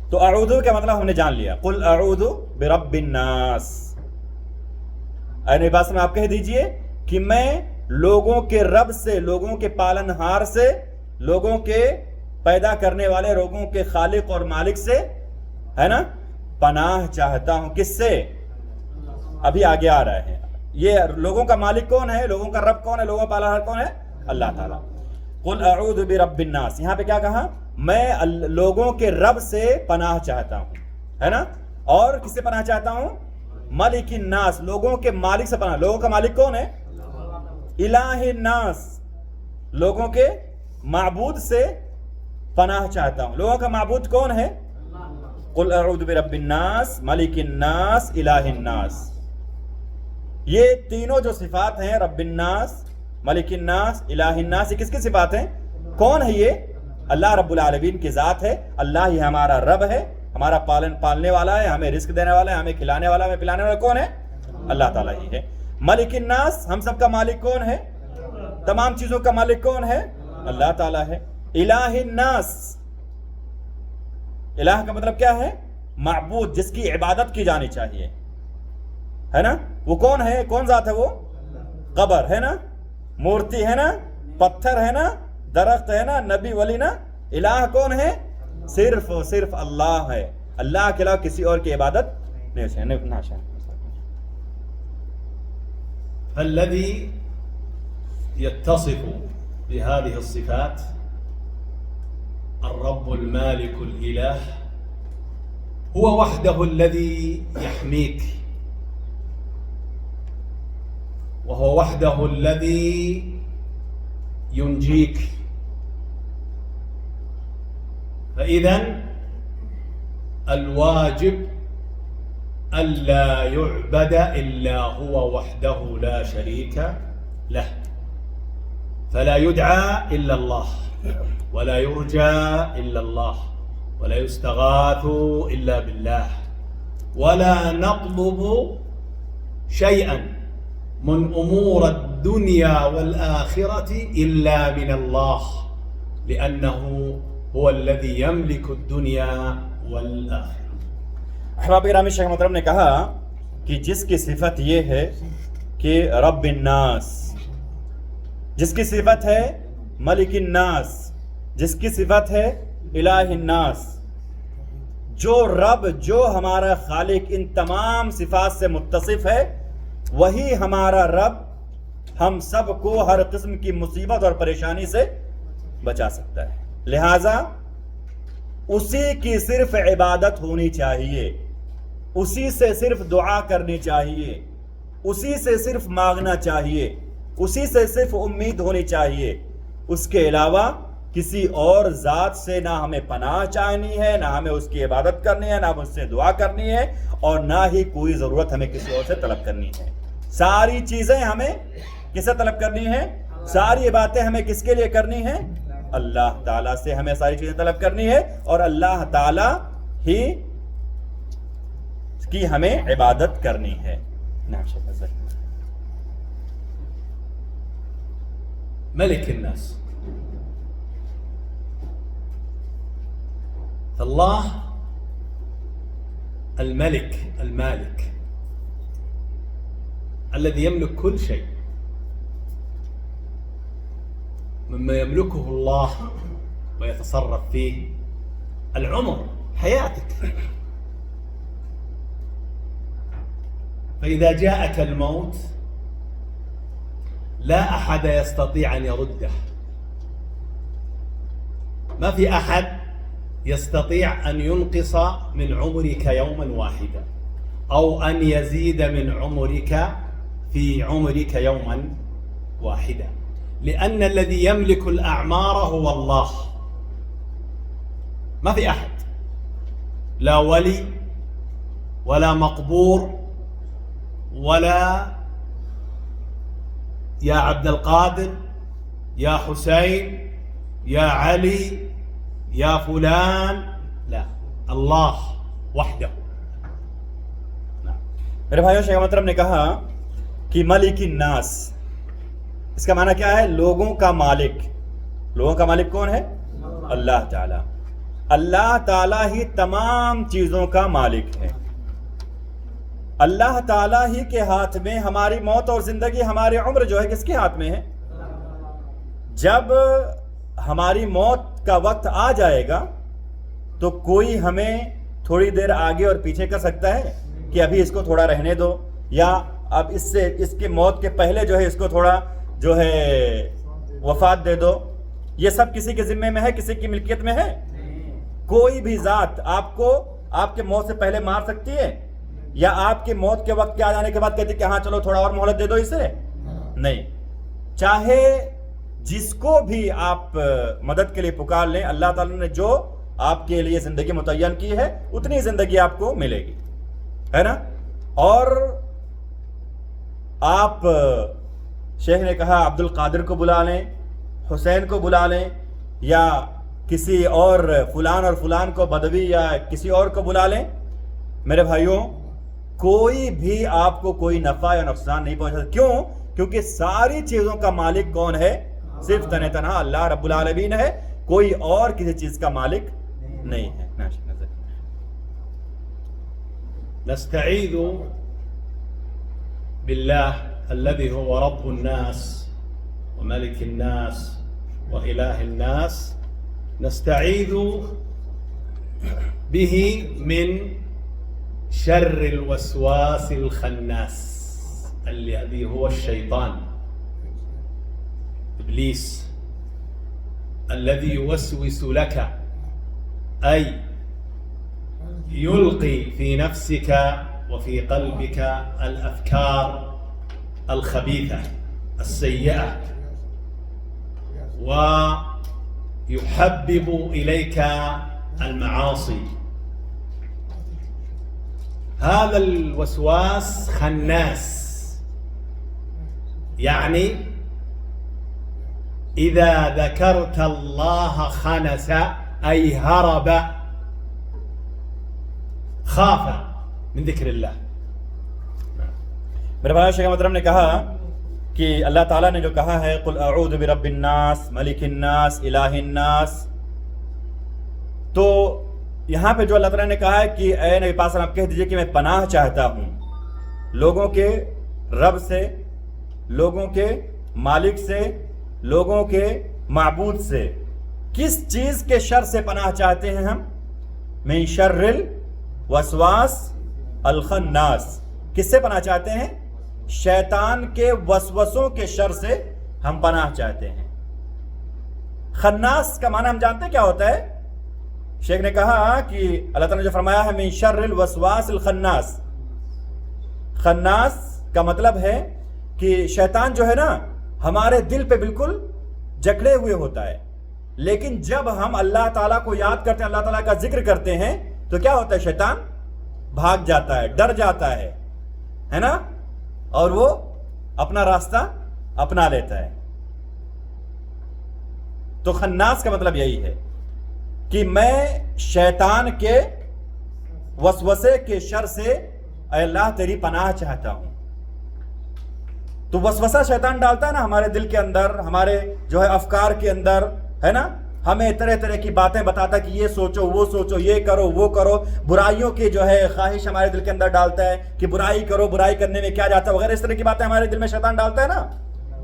تو اعوذ کا مطلب ہم نے جان لیا. قل اعوذ برب الناس. اے نبی پاک آپ کہہ دیجئے کہ میں لوگوں کے رب سے, لوگوں کے پالنہار سے, لوگوں کے پیدا کرنے والے, لوگوں کے خالق اور مالک سے, ہے نا, پناہ چاہتا ہوں. کس سے؟ ابھی آگے آ رہا ہے. یہ لوگوں کا مالک کون ہے, لوگوں کا رب کون ہے, لوگوں کا پالنہار کون ہے؟ اللہ تعالیٰ. قل اعوذ برب الناس. یہاں پہ کیا کہا؟ میں لوگوں کے رب سے پناہ چاہتا ہوں, ہے نا. اور کس سے پناہ چاہتا ہوں؟ ملک الناس, لوگوں کے مالک سے پناہ. لوگوں کا مالک کون ہے؟ الہ الناس, لوگوں کے معبود سے پناہ چاہتا ہوں. لوگوں کا معبود کون ہے؟ قل اعوذ برب الناس ملک الناس الہ الناس. یہ تینوں جو صفات ہیں, رب الناس, ملک الناس, الہ الناس, یہ کس کی صفات ہیں؟ کون ہے یہ؟ اللہ رب العالمین کی ذات ہے. اللہ ہی ہمارا رب ہے, ہمارا پالنے والا ہے, ہمیں رزق دینے والا ہے, ہمیں کھلانے والا, ہمیں پلانے والا کون ہے؟ اللہ تعالیٰ ہی ہے. ملک الناس, ہم سب کا مالک کون ہے؟ تمام چیزوں کا مالک کون ہے؟ اللہ تعالیٰ ہے. الہ الناس, الہ کا مطلب کیا ہے؟ معبود جس کی عبادت کی جانی چاہیے، ہے نا؟ وہ کون ہے؟ کون ذات ہے وہ؟ قبر ہے نا، مورتی ہے نا، پتھر ہے نا، درخت ہے نا، نبی ولی نا، الہ کون ہے؟ صرف اور صرف اللہ ہے، اللہ کے علاوہ کسی اور کی عبادت نہیں۔ الذي يتصف بهذه الصفات الرب المالك الإله هو وحده الذي يحميك، وهو وحده الذي ينجيك. فإذن الواجب ألا يعبد إلا هو وحده لا شريك له، فلا يدعى إلا الله، ولا يرجى إلا الله، ولا يستغاث إلا بالله، ولا نطلب شيئا من أمور الدنيا والآخرة إلا من الله، لأنه هو الذي يملك الدنيا والآخرة. احباب گرامی، شیخ محترم نے کہا کہ جس کی صفت یہ ہے کہ رب الناس، جس کی صفت ہے ملک الناس، جس کی صفت ہے الہ الناس، جو رب، جو ہمارا خالق ان تمام صفات سے متصف ہے، وہی ہمارا رب ہم سب کو ہر قسم کی مصیبت اور پریشانی سے بچا سکتا ہے. لہذا اسی کی صرف عبادت ہونی چاہیے، اسی سے صرف دعا کرنی چاہیے، اسی سے صرف مانگنا چاہیے، اسی سے صرف امید ہونی چاہیے. اس کے علاوہ کسی اور ذات سے نہ ہمیں پناہ چاہنی ہے، نہ ہمیں اس کی عبادت کرنی ہے، نہ اس سے دعا کرنی ہے، اور نہ ہی کوئی ضرورت ہمیں کسی اور سے طلب کرنی ہے. ساری چیزیں ہمیں کس سے طلب کرنی ہے؟ ساری باتیں ہمیں کس کے لیے کرنی ہے؟ اللہ تعالیٰ سے ہمیں ساری چیزیں طلب کرنی ہے، اور اللہ تعالیٰ ہی کی ہمیں عبادت کرنی ہے. ملك الناس، فالله الملك المالك الذي يملك كل شيء. مما يملكه الله ويتصرف فيه العمر، حياتك. فإذا جاءك الموت لا أحد يستطيع أن يرده، ما في أحد يستطيع أن ينقص من عمرك يوما واحدا أو أن يزيد من عمرك في عمرك يوما واحدا، لأن الذي يملك الأعمار هو الله، ما في أحد، لا ولي ولا مقبور ولا يا عبد القادر يا حسين يا علي يا فلان، لا، اللہ وحدہ. میرے بھائیوں، شیخ محترم نے کہا کہ ملک الناس، اس کا معنی کیا ہے؟ لوگوں کا مالک. لوگوں کا مالک کون ہے؟ اللہ تعالی. اللہ تعالی ہی تمام چیزوں کا مالک ہے. اللہ تعالی ہی کے ہاتھ میں ہماری موت اور زندگی، ہماری عمر جو ہے کس کے ہاتھ میں ہے؟ جب ہماری موت کا وقت آ جائے گا تو کوئی ہمیں تھوڑی دیر آگے اور پیچھے کر سکتا ہے کہ ابھی اس کو تھوڑا رہنے دو، یا اب اس کے موت کے پہلے جو ہے اس کو تھوڑا جو ہے وفات دے دو؟ یہ سب کسی کے ذمے میں ہے؟ کسی کی ملکیت میں ہے؟ کوئی بھی ذات آپ کو آپ کے موت سے پہلے مار سکتی ہے، یا آپ کے موت کے وقت کے آ جانے کے بعد کہتی کہ ہاں چلو تھوڑا اور مہلت دے دو اسے؟ نہیں. چاہے جس کو بھی آپ مدد کے لیے پکار لیں، اللہ تعالیٰ نے جو آپ کے لیے زندگی متعین کی ہے اتنی زندگی آپ کو ملے گی، ہے نا؟ اور آپ، شیخ نے کہا، عبد القادر کو بلا لیں، حسین کو بلا لیں، یا کسی اور فلان اور فلان کو، بدوی یا کسی اور کو بلا لیں، میرے بھائیوں کوئی بھی آپ کو کوئی نفع یا نقصان نہیں پہنچا. کیوں؟ کیونکہ ساری چیزوں کا مالک کون ہے؟ صرف تنہا اللہ رب العالمین ہے، کوئی اور کسی چیز کا مالک نہیں ہے. نستعيذ بالله الذي هو رب الناس وملك الناس وإله الناس، نستعيذ به من شر الوسواس الخناس الذي هو الشيطان إبليس، الذي يوسوس لك، أي يلقي في نفسك وفي قلبك الأفكار الخبيثة السيئة، ويحبب إليك المعاصي. هذا الوسواس خناس، يعني إذا ذكرت الله خنس، أي هرب، خاف من ذكر الله. میرے بھائی شیخ محترم نے کہا کہ اللہ تعالیٰ نے جو کہا ہے قل اعوذ برب الناس ملک الناس الہ الناس، تو یہاں پہ جو اللہ تعالیٰ نے کہا ہے کہ اے نبی پاک صلی اللہ علیہ وسلم آپ کہہ دیجئے کہ میں پناہ چاہتا ہوں لوگوں کے رب سے، لوگوں کے مالک سے، لوگوں کے معبود سے۔ کس چیز کے شر سے پناہ چاہتے ہیں ہم؟ من شر الوسواس الخناس، کس سے پناہ چاہتے ہیں؟ شیطان کے وسوسوں کے شر سے ہم پناہ چاہتے ہیں۔ خناس کا معنی ہم جانتے ہیں کیا ہوتا ہے؟ شیخ نے کہا کہ اللہ تعالیٰ نے جو فرمایا ہے من شر الوسواس الخناس، خناس کا مطلب ہے کہ شیطان جو ہے نا ہمارے دل پہ بالکل جکڑے ہوئے ہوتا ہے، لیکن جب ہم اللہ تعالیٰ کو یاد کرتے ہیں، اللہ تعالیٰ کا ذکر کرتے ہیں، تو کیا ہوتا ہے؟ شیطان بھاگ جاتا ہے، ڈر جاتا ہے نا، اور وہ اپنا راستہ اپنا لیتا ہے۔ تو خناس کا مطلب یہی ہے کہ میں شیطان کے وسوسے کے شر سے اے اللہ تیری پناہ چاہتا ہوں۔ تو وسوسہ شیطان ڈالتا ہے نا ہمارے دل کے اندر، ہمارے جو ہے افکار کے اندر، ہے نا، ہمیں طرح طرح کی باتیں بتاتا ہے کہ یہ سوچو، وہ سوچو، یہ کرو، وہ کرو، برائیوں کی جو ہے خواہش ہمارے دل کے اندر ڈالتا ہے کہ برائی کرو، برائی کرنے میں کیا جاتا ہے وغیرہ، اس طرح کی باتیں ہمارے دل میں شیطان ڈالتا ہے نا۔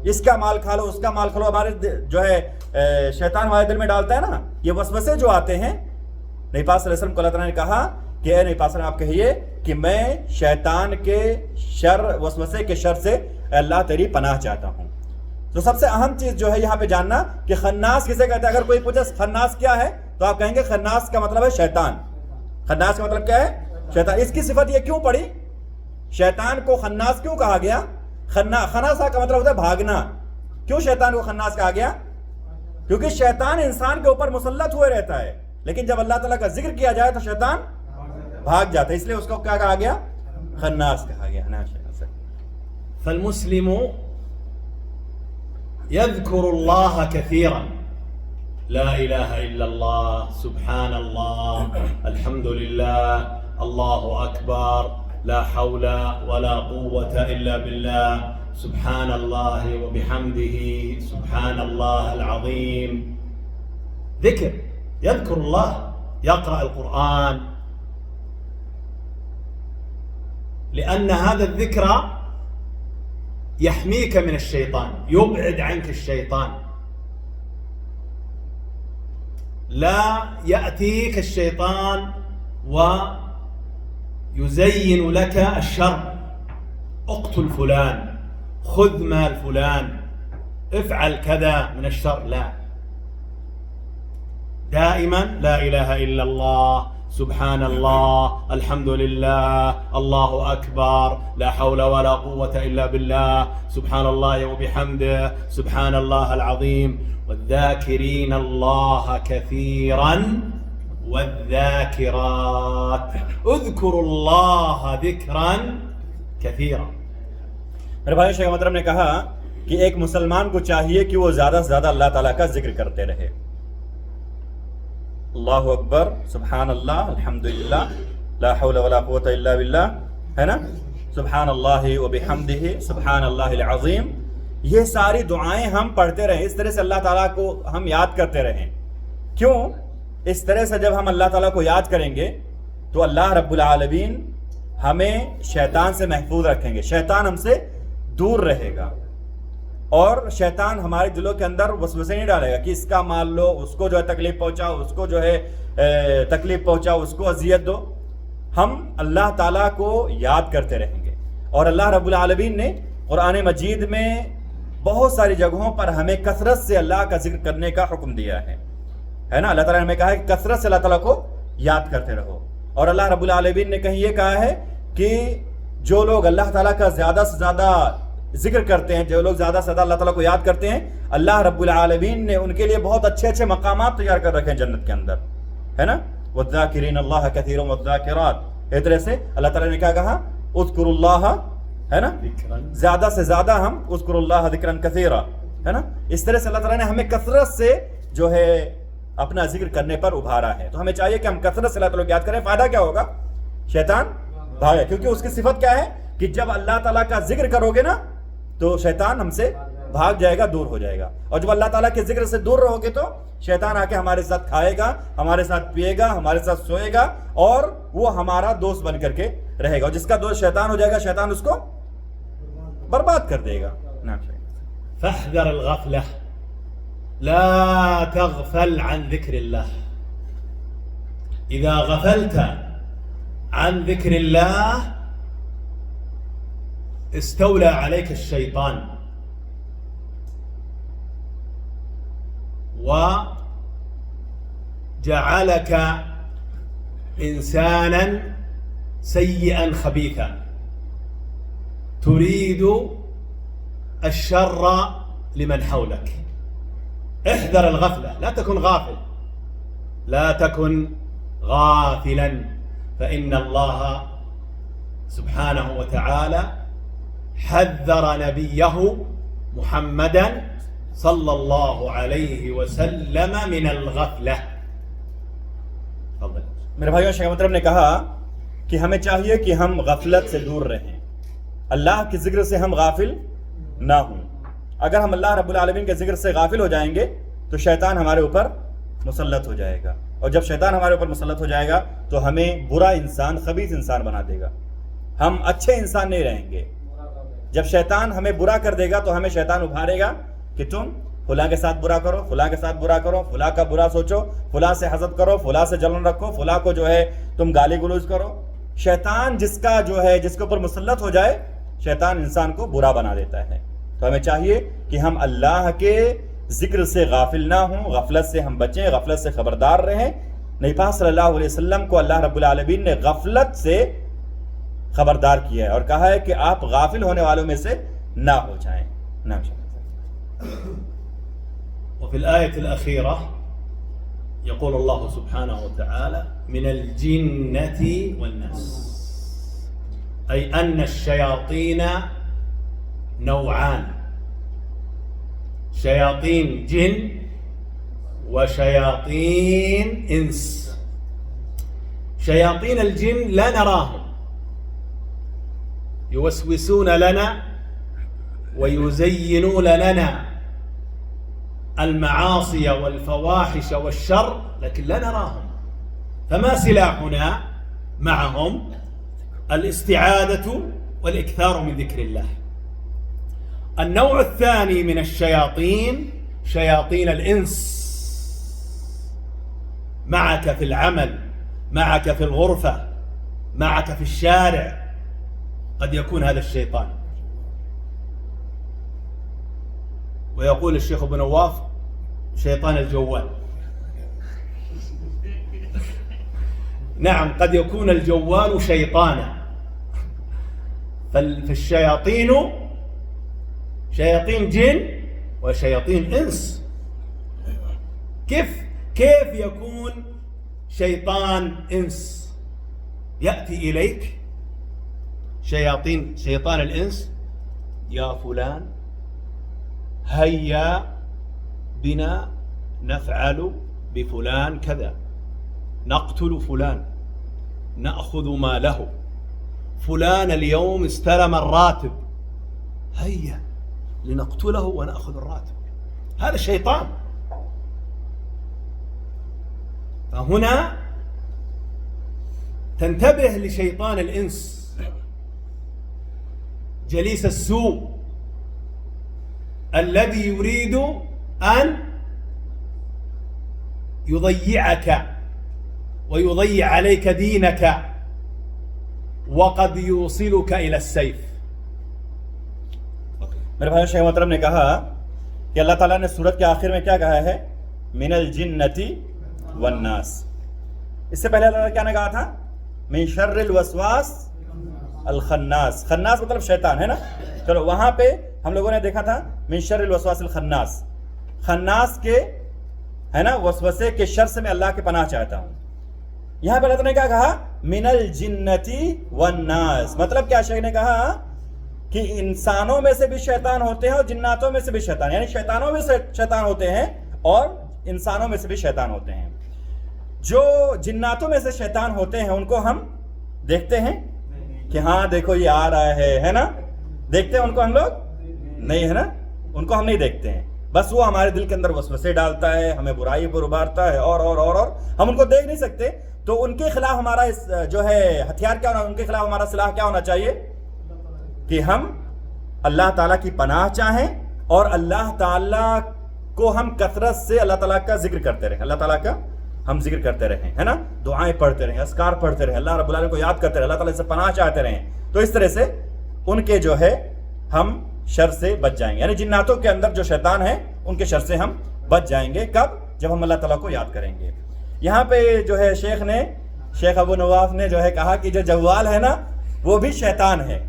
اس کا مال کھا لو، اس کا مال کھا لو، ہمارے جو ہے شیطان ہمارے دل میں ڈالتا ہے نا۔ یہ وسوسے جو آتے ہیں، نبی پاک صلی اللہ علیہ وسلم کو اللہ تعالیٰ نے کہا کہ اے نبی پاک صلی اللہ علیہ وسلم آپ کہیے کہ میں شیطان کے شر، وسوسے کے شر سے اے اللہ تیری پناہ چاہتا ہوں۔ تو سب سے اہم چیز جو ہے یہاں پہ جاننا کہ خناس کسے کہتے ہیں۔ اگر کوئی پوچھے خناس کیا ہے تو آپ کہیں گے خناس کا مطلب ہے شیطان۔ خناس کا مطلب کیا ہے؟ شیطان۔ اس کی صفت یہ کیوں پڑی؟ شیطان کو خناس کیوں کہا گیا؟ خناسا کا مطلب ہوتا ہے بھاگنا۔ کیوں شیطان کو خناس کہا گیا؟ کیونکہ شیطان انسان کے اوپر مسلط ہوئے رہتا ہے، لیکن جب اللہ تعالیٰ کا ذکر کیا جائے تو شیطان بھاگ جاتا ہے، اس لیے اس کو کیا کہا گیا؟ خناس کہا گیا۔ فالمسلم يذكر الله كثيرا، لا إله إلا الله، سبحان الله، الحمد لله، الله أكبر، لا حول ولا قوة إلا بالله، سبحان الله وبحمده، سبحان الله العظيم. ذكر، يذكر الله، يقرأ القرآن، لأن هذا الذكر يحميك من الشيطان، يبعد عنك الشيطان، لا يأتيك الشيطان ويزين لك الشر، اقتل فلان، خذ مال فلان، افعل كذا من الشر، لا، دائما لا إله إلا الله، سبحان الله، الحمد لله، الله أكبر، لا حول ولا قوة إلا بالله، سبحان الله وبحمده، سبحان الله العظيم، والذاكرين الله كثيرا والذاكرات، اذكروا الله ذكرا كثيرا۔ میرے بھائی شیخ محترم نے کہا کہ ایک مسلمان کو چاہیے کہ وہ زیادہ سے زیادہ اللہ تعالیٰ کا ذکر کرتے رہے۔ اللہ اکبر، سبحان اللہ، الحمدللہ، لا حول ولا قوة الا باللہ، ہے نا، سبحان اللہ وبحمدہ، سبحان اللہ العظیم، یہ ساری دعائیں ہم پڑھتے رہیں، اس طرح سے اللہ تعالیٰ کو ہم یاد کرتے رہیں۔ کیوں؟ اس طرح سے جب ہم اللہ تعالیٰ کو یاد کریں گے تو اللہ رب العالمین ہمیں شیطان سے محفوظ رکھیں گے، شیطان ہم سے دور رہے گا، اور شیطان ہمارے دلوں کے اندر وسوسے نہیں ڈالے گا کہ اس کا مان لو، اس کو جو ہے تکلیف پہنچاؤ، اس کو جو ہے تکلیف پہنچاؤ، اس کو اذیت دو۔ ہم اللہ تعالیٰ کو یاد کرتے رہیں گے، اور اللہ رب العالمین نے قرآن مجید میں بہت ساری جگہوں پر ہمیں کثرت سے اللہ کا ذکر کرنے کا حکم دیا ہے نا۔ اللہ تعالیٰ نے ہمیں کہا ہے کہ کثرت سے اللہ تعالیٰ کو یاد کرتے رہو، اور اللہ رب العالمین نے کہیں یہ کہا ہے کہ جو لوگ اللہ تعالیٰ کا زیادہ سے زیادہ ذکر کرتے ہیں، جو لوگ زیادہ سے زیادہ اللہ تعالیٰ کو یاد کرتے ہیں، اللہ رب العالمین نے ان کے لیے بہت اچھے اچھے مقامات تیار کر رکھے ہیں جنت کے اندر، ہے نا۔ وَالذَّاكِرِينَ اللَّهَ كَثِيرًا وَالذَّاكِرَاتِ، اس طرح سے اللہ تعالیٰ نے کیا کہا، اذکروا اللہ، ہے نا، زیادہ سے زیادہ ہم اذکروا اللہ ذکرا کثیرا، ہے نا۔ اس طرح سے اللہ تعالیٰ نے ہمیں کثرت سے جو ہے اپنا ذکر کرنے پر ابھارا ہے، تو ہمیں چاہیے کہ ہم کثرت سے اللہ تعالیٰ کو یاد کریں۔ فائدہ کیا ہوگا؟ شیطان بھاگے، کیونکہ اس کی صفت کیا ہے کہ جب اللہ تعالیٰ کا ذکر کرو گے نا تو شیطان ہم سے بھاگ جائے گا، دور ہو جائے گا، اور جب اللہ تعالیٰ کے ذکر سے دور رہو گے تو شیطان آ کے ہمارے ساتھ کھائے گا، ہمارے ساتھ پیے گا، ہمارے ساتھ سوئے گا، اور وہ ہمارا دوست بن کر کے رہے گا، اور جس کا دوست شیطان ہو جائے گا شیطان اس کو برباد کر دے گا۔ فاحذر الغفلة، لا تغفل عن ذكر الله. إذا غفلت عن ذكر الله استولى عليك الشيطان وجعلك إنسانا سيئا خبيثا تريد الشر لمن حولك. احذر الغفلة، لا تكن غافل، لا تكن غافلا، فإن الله سبحانه وتعالى حذر نبيه محمدا صلى الله عليه وسلم من الغفلة. تفضل. میرے بھائیوں، شیخ محترم نے کہا کہ ہمیں چاہیے کہ ہم غفلت سے دور رہیں، اللہ کے ذکر سے ہم غافل نہ ہوں۔ اگر ہم اللہ رب العالمین کے ذکر سے غافل ہو جائیں گے تو شیطان ہمارے اوپر مسلط ہو جائے گا، اور جب شیطان ہمارے اوپر مسلط ہو جائے گا تو ہمیں برا انسان، خبیث انسان بنا دے گا، ہم اچھے انسان نہیں رہیں گے۔ جب شیطان ہمیں برا کر دے گا تو ہمیں شیطان ابھارے گا کہ تم فلاں کے ساتھ برا کرو، فلاں کے ساتھ برا کرو، فلاں کا برا سوچو، فلاں سے حسد کرو، فلاں سے جلن رکھو، فلاں کو جو ہے تم گالی گلوچ کرو۔ شیطان جس کا جو ہے جس کے اوپر مسلط ہو جائے، شیطان انسان کو برا بنا دیتا ہے۔ تو ہمیں چاہیے کہ ہم اللہ کے ذکر سے غافل نہ ہوں، غفلت سے ہم بچیں، غفلت سے خبردار رہیں۔ نبی پاک صلی اللہ علیہ وسلم کو اللہ رب العالمین نے غفلت سے خبردار کیا ہے اور کہا ہے کہ آپ غافل ہونے والوں میں سے نہ ہو جائیں۔ وفي الآية الأخيرة يقول الله سبحانه وتعالى من الجنة والناس، أي أن الشياطين نوعان، شياطين جن وشياطين إنس. شياطين الجن لا نراهم، يوسوسون لنا ويزينون لنا المعاصي والفواحش والشر، لكن لا نراهم، فما سلاحنا معهم؟ الاستعاذة والإكثار من ذكر الله. النوع الثاني من الشياطين شياطين الإنس، معك في العمل، معك في الغرفة، معك في الشارع، قد يكون هذا الشيطان. ويقول الشيخ ابو نواف شيطان الجوال. نعم، قد يكون الجوال شيطانا، فالشياطين شياطين جن وشياطين إنس. كيف يكون شيطان إنس؟ يأتي إليك شيطان الإنس، يا فلان هيا بنا نفعل بفلان كذا، نقتل فلان، نأخذ ماله، فلان اليوم استلم الراتب، هيا لنقتله ونأخذ الراتب. هذا الشيطان. فهنا تنتبه لشيطان الإنس جليس السوء الذي يريد أن يضيعك ويضيع عليك دينك وقد يوصلك إلى السيف. میرے بھائی شیخ محترم نے کہا کہ اللہ تعالیٰ نے سورت کے آخر میں کیا کہا ہے؟ من الجنتی والناس. اس سے پہلے اللہ نے کیا نے کہا تھا؟ من شر الوسواس الخناس. خناس مطلب شیطان ہے نا. چلو وہاں پہ ہم لوگوں نے دیکھا تھا من شر الوسواس الخناس. خناس کے ہے نا وسوسے کے شر سے میں اللہ کی پناہ چاہتا ہوں. یہاں پہ اللہ نے کیا کہا؟ من الجنتی والناس. مطلب کیا شیخ نے کہا کہ انسانوں میں سے بھی شیطان ہوتے ہیں اور جناتوں میں سے بھی شیطان, یعنی شیطانوں میں سے شیطان ہوتے ہیں اور انسانوں میں سے بھی شیطان ہوتے ہیں. جو جناتوں میں سے شیطان ہوتے ہیں ان کو ہم دیکھتے ہیں کہ ہاں دیکھو یہ آ رہا ہے نا. دیکھتے ہیں ان کو ہم لوگ نہیں, ہے نا, ان کو ہم نہیں دیکھتے ہیں. بس وہ ہمارے دل کے اندر وسوسے ڈالتا ہے, ہمیں برائی پر ابھارتا ہے اور ہم ان کو دیکھ نہیں سکتے. تو ان کے خلاف ہمارا جو ہے ہتھیار کیا ہونا, ان کے خلاف ہمارا سلاح کیا ہونا چاہیے کہ ہم اللہ تعالیٰ کی پناہ چاہیں اور اللہ تعالیٰ کو ہم کثرت سے اللہ تعالیٰ کا ذکر کرتے رہیں. اللہ تعالیٰ کا ہم ذکر کرتے رہیں, ہے نا, دعائیں پڑھتے رہیں, اذکار پڑھتے رہیں, اللہ رب العالمین کو یاد کرتے رہیں, اللہ تعالیٰ سے پناہ چاہتے رہیں. تو اس طرح سے ان کے جو ہے ہم شر سے بچ جائیں گے. یعنی جناتوں کے اندر جو شیطان ہیں ان کے شر سے ہم بچ جائیں گے. کب؟ جب ہم اللہ تعالیٰ کو یاد کریں گے. یہاں پہ جو ہے شیخ ابو نواف نے جو ہے کہا کہ جو جوال ہے نا وہ بھی شیطان ہے.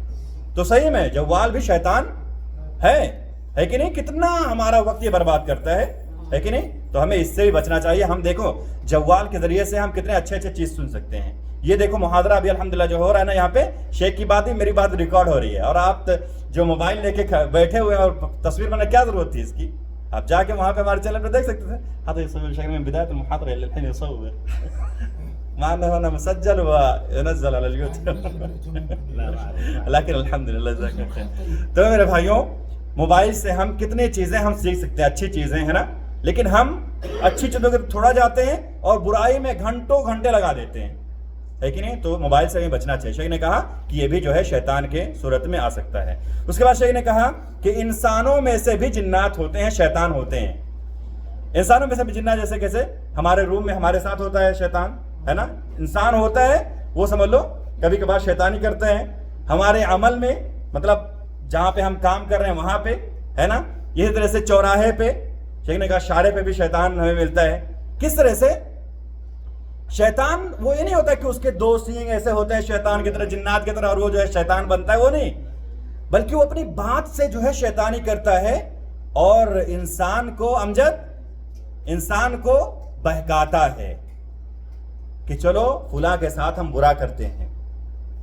تو صحیح میں جوال بھی شیطان ہے کہ نہیں. کتنا ہمارا وقت یہ برباد کرتا ہے کہ نہیں. تو ہمیں اس سے بھی بچنا چاہیے. ہم دیکھو جوال کے ذریعے سے ہم کتنے اچھے چیز سن سکتے ہیں. یہ دیکھو محاضرہ ابھی الحمدللہ جو ہو رہا ہے نا, یہاں پہ شیخ کی بات ہی میری بات ریکارڈ ہو رہی ہے, اور آپ جو موبائل لے کے بیٹھے ہوئے ہیں اور تصویر بنانے کیا ضرورت تھی اس کی؟ آپ جا کے وہاں پہ ہمارے چینل پہ دیکھ سکتے تھے. ہاں تو يصور شكل من بداية المحاضرة إلى الحين يصور مع أنه هنا مسجل وينزل على اليوتيوب لكن الحمد لله جزاك الله خير. تو میرے بھائیوں موبائل سے ہم کتنی چیزیں ہم سیکھ سکتے ہیں, اچھی چیزیں ہے نا, لیکن ہم اچھی چیزوں کے تھوڑا جاتے ہیں اور برائی میں گھنٹوں گھنٹے لگا دیتے ہیں, ہے کہ نہیں. تو موبائل سے ہمیں بچنا چاہیے. شیخ نے کہا کہ یہ بھی جو ہے شیطان کے صورت میں آ سکتا ہے. اس کے بعد شیخ نے کہا کہ انسانوں میں سے بھی جنات ہوتے ہیں, شیطان ہوتے ہیں. انسانوں میں سے بھی جنات جیسے کیسے؟ ہمارے روم میں ہمارے ساتھ ہوتا ہے شیطان, ہے نا. انسان ہوتا ہے وہ سمجھ لو کبھی کبھار شیطانی کرتے ہیں. ہمارے عمل میں مطلب جہاں پہ ہم کام کر رہے ہیں وہاں پہ, ہے نا. یہ طرح سے چوراہے پہ شیخ نے کہا شارے پہ بھی شیطان ہمیں ملتا ہے. کس طرح سے؟ شیطان وہ یہ نہیں ہوتا کہ اس کے دو سینگ ایسے ہوتے ہیں شیطان کی طرح, جنات کی طرح, اور وہ جو ہے شیطان بنتا ہے, وہ نہیں, بلکہ وہ اپنی بات سے جو ہے شیطانی کرتا ہے اور انسان کو بہکاتا ہے کہ چلو فلاں کے ساتھ ہم برا کرتے ہیں,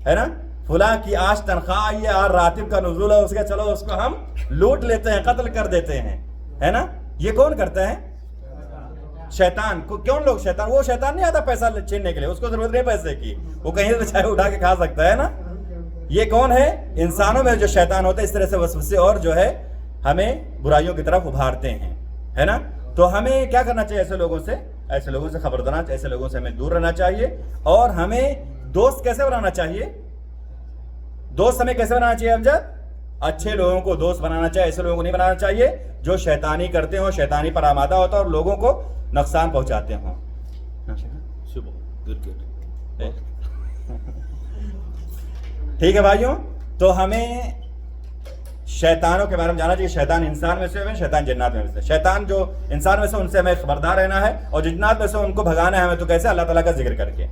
ہے نا. فلاں کی آج تنخواہ آئی ہے اور راتب کا نزول ہے اس کا, چلو اس کو ہم لوٹ لیتے ہیں, قتل کر دیتے ہیں, ہے نا. یہ کون کرتا ہے؟ شیطان. کون لوگ شیطان؟ وہ شیطان نہیں آتا پیسہ چھیننے کے لیے, اس کو ضرورت نہیں پیسے کی, وہ کہیں سے چاہے اٹھا کے کھا سکتا ہے نا. یہ کون ہے؟ انسانوں میں جو شیطان ہوتا ہے اس طرح سے وسوسے اور جو ہے ہمیں برائیوں کی طرف ابھارتے ہیں, ہے نا. تو ہمیں کیا کرنا چاہیے؟ ایسے لوگوں سے خبردار, ایسے لوگوں سے ہمیں دور رہنا چاہیے. اور ہمیں دوست کیسے بنانا چاہیے؟ دوست ہمیں کیسے بنانا چاہیے امجد؟ اچھے لوگوں کو دوست بنانا چاہیے, ایسے لوگوں کو نہیں بنانا چاہیے جو شیطانی کرتے ہوں, شیطانی پر آمادہ ہوتا ہے اور لوگوں کو نقصان پہنچاتے ہوں. ٹھیک ہے بھائیوں, تو ہمیں شیطانوں کے بارے میں جانا چاہیے. شیطان انسان میں سے ہے, شیطان جنات میں سے. شیطان جو انسان میں سے ان سے ہمیں خبردار رہنا ہے, اور جنات میں سے ان کو بھگانا ہے ہمیں. تو کیسے؟ اللہ تعالیٰ کا ذکر کر کے.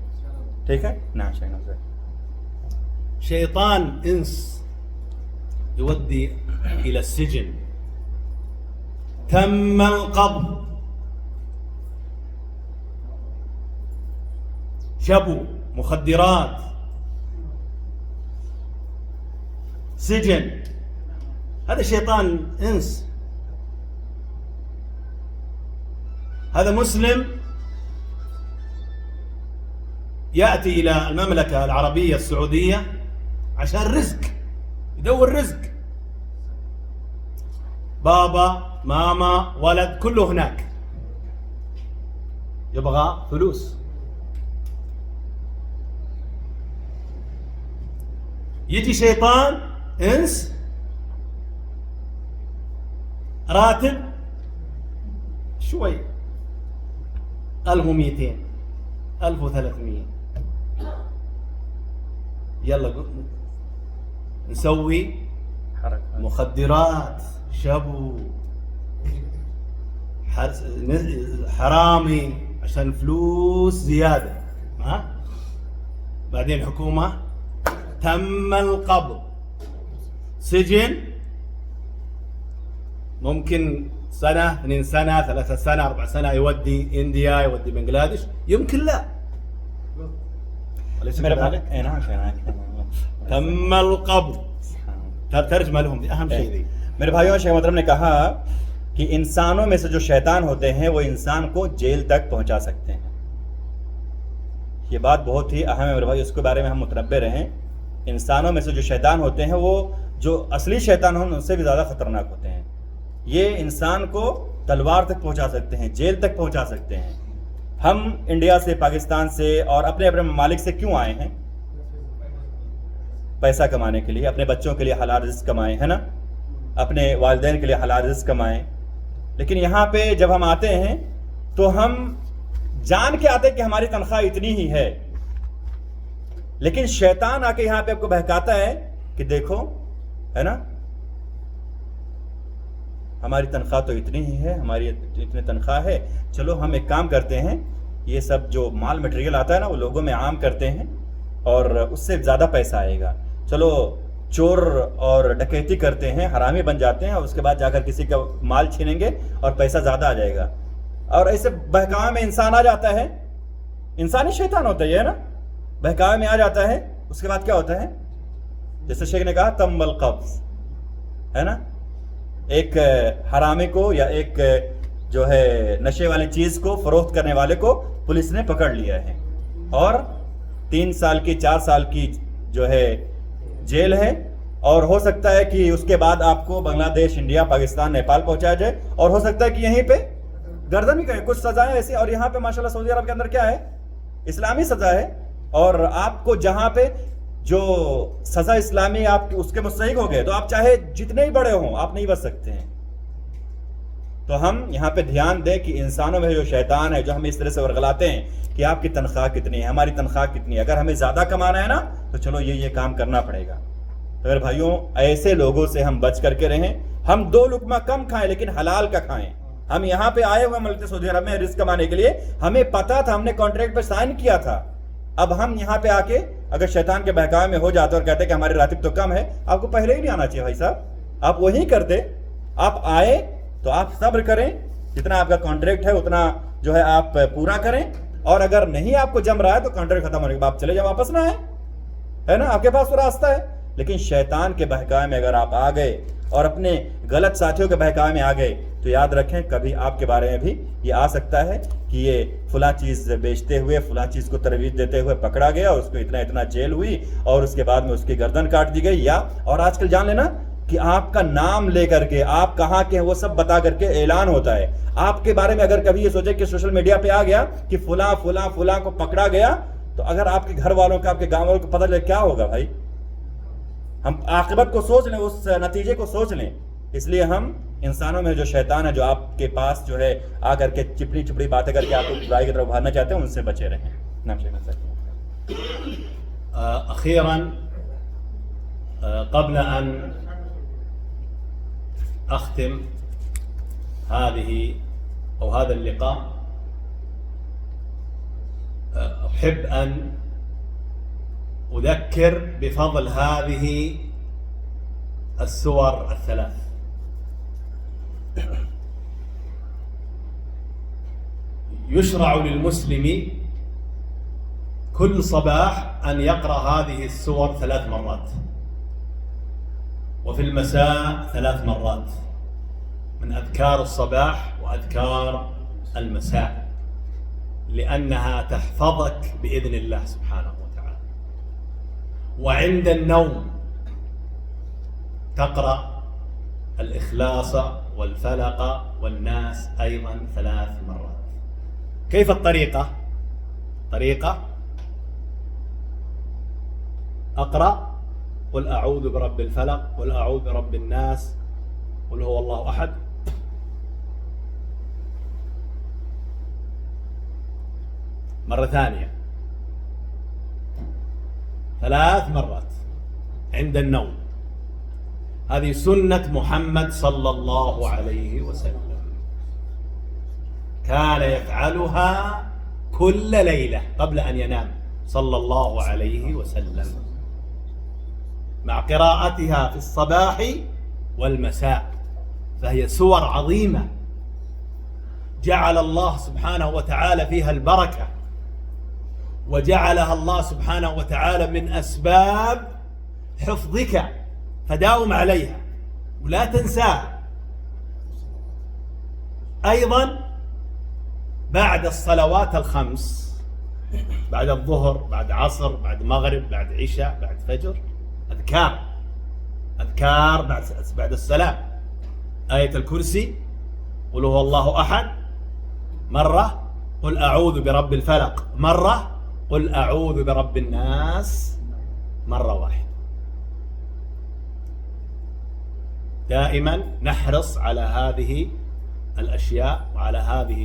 ٹھیک ہے نا. شيطان إنس يودي إلى السجن تم القبض, شبو, مخدرات, سجن. هذا شيطان إنس. هذا مسلم يأتي إلى المملكة العربية السعودية عشان رزق, يدور رزق, بابا ماما ولد كله هناك, يبغى فلوس. يجي شيطان إنس راتب شوي 1200 1300 يلا نسوي حركة مخدرات شبو حرامي عشان فلوس زيادة ها. بعدين الحكومة تم القبض، سجن ممكن سنة 2 سنة 3 سنة 4 سنة، يودي انديا يودي بنغلاديش، يمكن لا. أليس كذلك؟ تم القبض. ترجمة لهم دي أهم شيء دي. میرے بھائیوں، شیخ محترم نے کہا کہ انسانوں میں سے جو شیطان ہوتے ہیں وہ انسان کو جیل تک پہنچا سکتے ہیں. یہ بات بہت ہی اہم ہے میرے بھائی، اس کے بارے میں ہم متنبہ رہیں. انسانوں میں سے جو شیطان ہوتے ہیں وہ جو اصلی شیطان ہوں ان سے بھی زیادہ خطرناک ہوتے ہیں. یہ انسان کو تلوار تک پہنچا سکتے ہیں، جیل تک پہنچا سکتے ہیں. ہم انڈیا سے، پاکستان سے اور اپنے اپنے ممالک سے کیوں آئے ہیں؟ پیسہ کمانے کے لیے، اپنے بچوں کے لیے حلال رزق کمائیں، ہے نا، اپنے والدین کے لیے حلال رزق کمائیں. لیکن یہاں پہ جب ہم آتے ہیں تو ہم جان کے آتے کہ ہماری تنخواہ اتنی ہی ہے، لیکن شیطان آ کے یہاں پہ آپ کو بہکاتا ہے کہ دیکھو، ہے نا، ہماری تنخواہ تو اتنی ہی ہے، ہماری اتنی تنخواہ ہے، چلو ہم ایک کام کرتے ہیں، یہ سب جو مال مٹیریل آتا ہے نا وہ لوگوں میں عام کرتے ہیں اور اس سے زیادہ پیسہ آئے گا. چلو چور اور ڈکیتی کرتے ہیں، حرامی بن جاتے ہیں اور اس کے بعد جا کر کسی کا مال چھینیں گے اور پیسہ زیادہ آ جائے گا. اور ایسے بہکاوے میں انسان آ جاتا ہے، انسانی شیطان ہوتا ہے یہ، ہے نا، بہکاوے میں آ جاتا ہے. اس کے بعد کیا ہوتا ہے؟ جیسے شیخ نے کہا تم القبض، ہے نا، ایک حرامی کو یا ایک جو ہے نشے والی چیز کو فروخت کرنے والے کو پولیس نے پکڑ لیا ہے اور 3 سال کی 4 سال کی جو ہے جیل ہے، اور ہو سکتا ہے کہ اس کے بعد آپ کو بنگلہ دیش، انڈیا، پاکستان، نیپال پہنچایا جائے، اور ہو سکتا ہے کہ یہیں پہ گردن بھی کریں. کچھ سزائیں ایسی، اور یہاں پہ ماشاءاللہ سعودی عرب کے اندر کیا ہے؟ اسلامی سزا ہے، اور آپ کو جہاں پہ جو سزا اسلامی آپ اس کے مستحق ہو گئے تو آپ چاہے جتنے ہی بڑے ہوں آپ نہیں بچ سکتے ہیں. تو ہم یہاں پہ دھیان دیں کہ انسانوں میں جو شیطان ہے جو ہمیں اس طرح سے ورغلاتے ہیں کہ آپ کی تنخواہ کتنی ہے، ہماری تنخواہ کتنی ہے، اگر ہمیں زیادہ کمانا ہے نا تو چلو یہ کام کرنا پڑے گا. اگر بھائیوں ایسے لوگوں سے ہم بچ کر کے رہیں. ہم 2 لقمہ کم کھائیں لیکن حلال کا کھائیں. ہم یہاں پہ آئے ہوئے ملک سعودی عرب میں رزق کمانے کے لیے، ہمیں پتا تھا، ہم نے کانٹریکٹ پہ سائن کیا تھا. اب ہم یہاں پہ آ کے اگر شیطان کے بہکاوے میں ہو جاتے اور کہتے کہ ہماری راتب تو کم ہے، آپ کو پہلے ہی نہیں آنا چاہیے بھائی صاحب. آپ وہی کرتے. آپ آئے تو آپ صبر کریں، جتنا آپ کا کانٹریکٹ ہے اتنا جو ہے آپ پورا کریں، اور اگر نہیں آپ کو جم رہا ہے تو کانٹریکٹ ختم ہونے کے بعد چلے جاؤ، واپس نہ آئے، ہے نا، آپ کے پاس تو راستہ ہے. لیکن شیطان کے بہکاوے میں اگر آپ آ گئے اور اپنے غلط ساتھیوں کے بہکاوے میں آ گئے تو یاد رکھیں کبھی آپ کے بارے میں بھی یہ آ سکتا ہے کہ یہ فلاں چیز بیچتے ہوئے، فلاں چیز کو ترویج دیتے ہوئے پکڑا گیا، اس کو اتنا جیل ہوئی اور اس کے بعد میں اس کی گردن کاٹ دی گئی. یا اور آج کل جان لینا کہ آپ کا نام لے کر کے، آپ کہاں کے ہیں وہ سب بتا کر کے اعلان ہوتا ہے. آپ کے بارے میں اگر کبھی یہ سوچے کہ سوشل میڈیا پہ آ گیا کہ فلاں فلاں فلاں کو پکڑا گیا، تو اگر آپ کے گھر والوں کا، آپ کے گاؤں والوں کو پتہ چلے کیا ہوگا بھائی؟ ہم عاقبت کو سوچ لیں، اس نتیجے کو سوچ لیں. اس لیے ہم انسانوں میں جو شیطان ہے جو آپ کے پاس جو ہے آ کر کے چپڑی باتیں کر کے آپ کو برائی کی طرف ابھارنا چاہتے ہیں، ان سے بچے رہیں. نام شیخ أخيرا قبل أن أختم هذا اللقاء، أحب أن أذكر بفضل هذه السور الثلاث. يشرع للمسلم كل صباح أن يقرأ هذه السور 3 مرات، وفي المساء 3 مرات، من أذكار الصباح وأذكار المساء، لأنها تحفظك بإذن الله سبحانه وتعالى. وعند النوم تقرأ الإخلاص والفلق والناس أيضا 3 مرات. كيف الطريقة؟ طريقة أقرأ قل أعوذ برب الفلق، قل أعوذ برب الناس، قل هو الله أحد، مرة ثانية 3 مرات عند النوم. هذه سنة محمد صلى الله عليه وسلم، كان يفعلها كل ليلة قبل أن ينام صلى الله عليه وسلم، مع قراءتها في الصباح والمساء. فهي سور عظيمة جعل الله سبحانه وتعالى فيها البركة، وجعلها الله سبحانه وتعالى من أسباب حفظك، فداوم عليها ولا تنساها. أيضا بعد الصلوات ال5، بعد الظهر، بعد عصر، بعد مغرب، بعد عشاء، بعد فجر، أذكار بعد السلام. آية الكرسي، قل هو الله أحد مرة، قل أعوذ برب الفلق مرة، قل أعوذ برب الناس مرة واحدة. دائما نحرص على هذه الأشياء وعلى هذه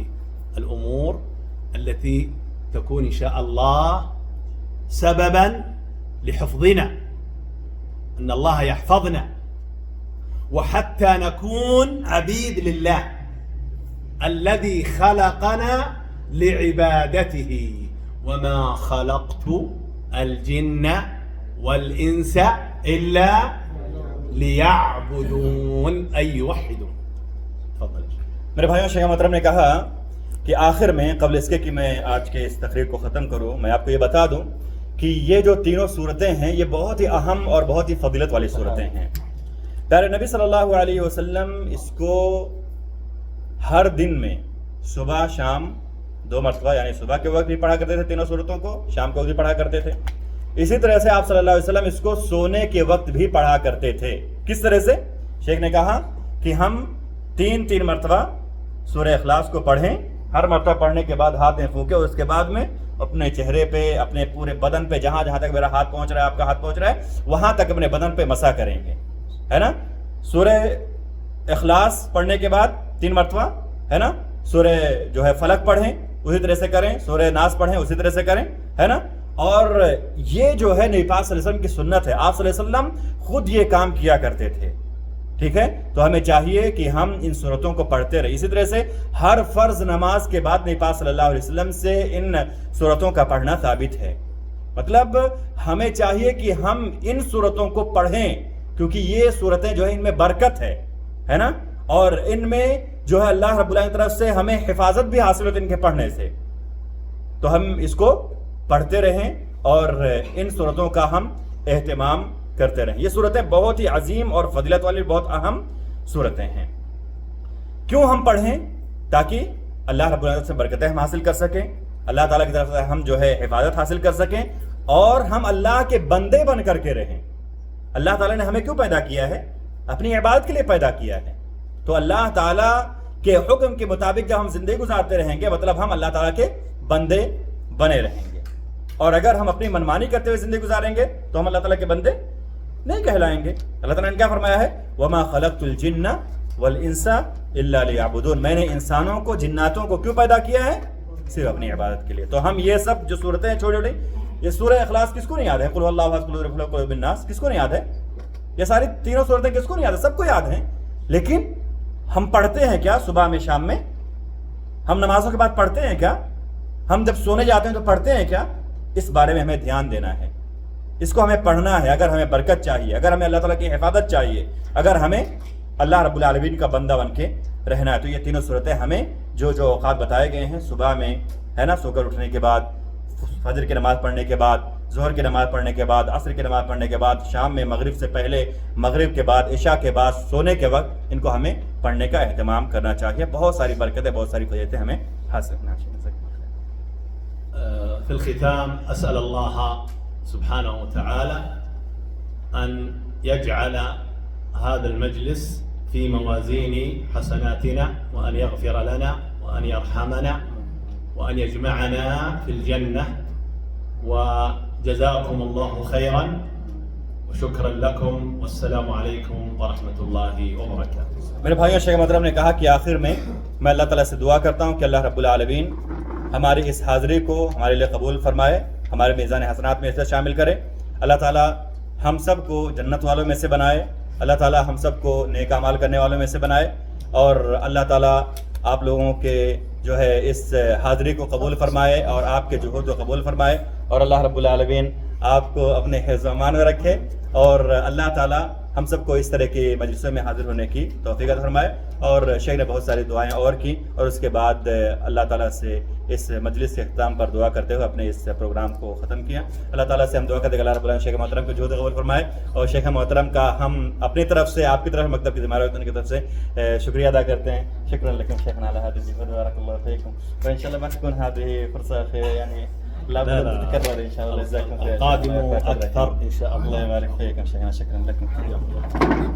الأمور التي تكون إن شاء الله سببا لحفظنا، أن الله يحفظنا، وحتى نكون عبيد لله الذي خلقنا لعبادته، وما خلقت الجن والإنس إلا ليعبدون أي يوحدون. تفضل. میرے بھائیوں، شیخ محترم نے کہا کہ آخر میں قبل اس کے کہ میں آج کے اس تقریر کو ختم کروں، میں آپ کو یہ بتا دوں کہ یہ جو تینوں صورتیں ہیں یہ بہت ہی اہم اور بہت ہی فضیلت والی صورتیں ہیں۔ پیارے نبی صلی اللہ علیہ وسلم اس کو ہر دن میں صبح شام 2 مرتبہ، یعنی صبح کے وقت بھی پڑھا کرتے تھے تینوں صورتوں کو، شام کو بھی پڑھا کرتے تھے۔ اسی طرح سے آپ صلی اللہ علیہ وسلم اس کو سونے کے وقت بھی پڑھا کرتے تھے۔ کس طرح سے؟ شیخ نے کہا کہ ہم 3 مرتبہ سورہ اخلاص کو پڑھیں، ہر مرتبہ پڑھنے کے بعد ہاتھ میں پھونکے، اور اس کے بعد میں اپنے چہرے پہ، اپنے پورے بدن پہ، جہاں جہاں تک میرا ہاتھ پہنچ رہا ہے، آپ کا ہاتھ پہنچ رہا ہے، وہاں تک اپنے بدن پہ مسح کریں گے، ہے نا۔ سورہ اخلاص پڑھنے کے بعد 3 مرتبہ، ہے نا، سورہ جو ہے فلق پڑھیں، اسی طرح سے کریں، سورہ ناس پڑھیں، اسی طرح سے کریں، ہے نا۔ اور یہ جو ہے نبی پاک صلی اللہ علیہ وسلم کی سنت ہے، آپ صلی اللہ علیہ وسلم خود یہ کام کیا کرتے تھے، ٹھیک ہے۔ تو ہمیں چاہیے کہ ہم ان صورتوں کو پڑھتے رہیں۔ اسی طرح سے ہر فرض نماز کے بعد نبی پاک صلی اللہ علیہ وسلم سے ان صورتوں کا پڑھنا ثابت ہے۔ مطلب ہمیں چاہیے کہ ہم ان صورتوں کو پڑھیں، کیونکہ یہ صورتیں جو ہیں ان میں برکت ہے نا، اور ان میں جو ہے اللہ رب العالمین کی طرف سے ہمیں حفاظت بھی حاصل ہوتی ہے ان کے پڑھنے سے۔ تو ہم اس کو پڑھتے رہیں اور ان صورتوں کا ہم اہتمام کرتے رہیں۔ یہ صورتیں بہت ہی عظیم اور فضیلت والی بہت اہم صورتیں ہیں۔ کیوں ہم پڑھیں؟ تاکہ اللہ رب العالمین سے برکتیں ہم حاصل کر سکیں، اللہ تعالیٰ کی طرف سے ہم جو ہے حفاظت حاصل کر سکیں، اور ہم اللہ کے بندے بن کر کے رہیں۔ اللہ تعالیٰ نے ہمیں کیوں پیدا کیا ہے؟ اپنی عبادت کے لیے پیدا کیا ہے۔ تو اللہ تعالیٰ کے حکم کے مطابق جب ہم زندگی گزارتے رہیں گے، مطلب ہم اللہ تعالیٰ کے بندے بنے رہیں گے۔ اور اگر ہم اپنی منمانی کرتے ہوئے زندگی گزاریں گے تو ہم اللہ تعالیٰ کے بندے نہیں کہلائیں گے۔ اللہ تعالیٰ نے کیا فرمایا ہے؟ وَمَا خَلَقْتُ الْجِنَّ وَالْإِنسَ إِلَّا لِيَعْبُدُونَ، میں نے انسانوں کو، جناتوں کو کیوں پیدا کیا ہے؟ صرف اپنی عبادت کے لیے۔ تو ہم یہ سب جو صورتیں ہیں چھوٹی چھوٹی، یہ سورہ اخلاص کس کو نہیں یاد ہے؟ قل هو اللہ احد قل اعوذ برب الفلق بالناس کس کو نہیں یاد ہے؟ یہ ساری تینوں صورتیں کس کو نہیں یاد ہے؟ سب کو یاد ہیں، لیکن ہم پڑھتے ہیں کیا صبح میں، شام میں؟ ہم نمازوں کے بعد پڑھتے ہیں کیا؟ ہم جب سونے جاتے ہیں تو پڑھتے ہیں کیا؟ اس بارے میں ہمیں دھیان دینا ہے، اس کو ہمیں پڑھنا ہے۔ اگر ہمیں برکت چاہیے، اگر ہمیں اللہ تعالیٰ کی حفاظت چاہیے، اگر ہمیں اللہ رب العالمین کا بندہ بن کے رہنا ہے، تو یہ تینوں صورتیں ہمیں جو اوقات بتائے گئے ہیں، صبح میں، ہے نا، سو کر اٹھنے کے بعد، فجر کی نماز پڑھنے کے بعد، ظہر کی نماز پڑھنے کے بعد، عصر کی نماز پڑھنے کے بعد، شام میں مغرب سے پہلے، مغرب کے بعد، عشاء کے بعد، سونے کے وقت، ان کو ہمیں پڑھنے کا اہتمام کرنا چاہیے۔ بہت ساری برکتیں، بہت ساری فضیلتیں ہمیں حاصل کرنا چاہیے۔ في الختام أسأل الله سبحانه وتعالى أن يجعل هذا المجلس في موازين حسناتنا، وأن يغفر لنا، وأن يرحمنا، وأن يجمعنا في الجنة. وجزاكم الله خيرا وشكرا لكم، والسلام عليكم ورحمة الله وبركاته۔ میرے بھائیوں، شیخ محترم نے کہا کہ آخر میں اللہ تعالیٰ سے دعا کرتا ہوں کہ اللہ رب العالمین ہماری اس حاضری کو ہمارے لیے قبول فرمائے، ہمارے میزان حسنات میں اسے شامل کرے۔ اللہ تعالیٰ ہم سب کو جنت والوں میں سے بنائے، اللہ تعالیٰ ہم سب کو نیک اعمال کرنے والوں میں سے بنائے، اور اللہ تعالیٰ آپ لوگوں کے جو ہے اس حاضری کو قبول فرمائے اور آپ کے جہود کو قبول فرمائے، اور اللہ رب العالمین آپ کو اپنے حفظ و امان میں رکھے، اور اللہ تعالیٰ ہم سب کو اس طرح کی مجلسوں میں حاضر ہونے کی توفیق عطا فرمائے۔ اور شیخ نے بہت ساری دعائیں اور کی، اور اس کے بعد اللہ تعالیٰ سے اس مجلس کے اختتام پر دعا کرتے ہوئے اپنے اس پروگرام کو ختم کیا۔ اللہ تعالیٰ سے ہم دعا کرتے ہیں کہ اللہ رب العالمین شیخ محترم کو جہود قبول فرمائے، اور شیخ محترم کا ہم اپنی طرف سے، آپ کی طرف، مکتب کی ذمہ داری کی طرف سے شکریہ ادا کرتے ہیں۔ شکرا لکم شیخنا علی هذه بارك الله فيكم، وان شاء الله ما تكون هذه فرصه خير يعني لا بد تتكرر ان شاء الله. جزاكم خير، القادم اكثر ان شاء الله. الله يبارك فيكم شيخنا، شكرا لكم.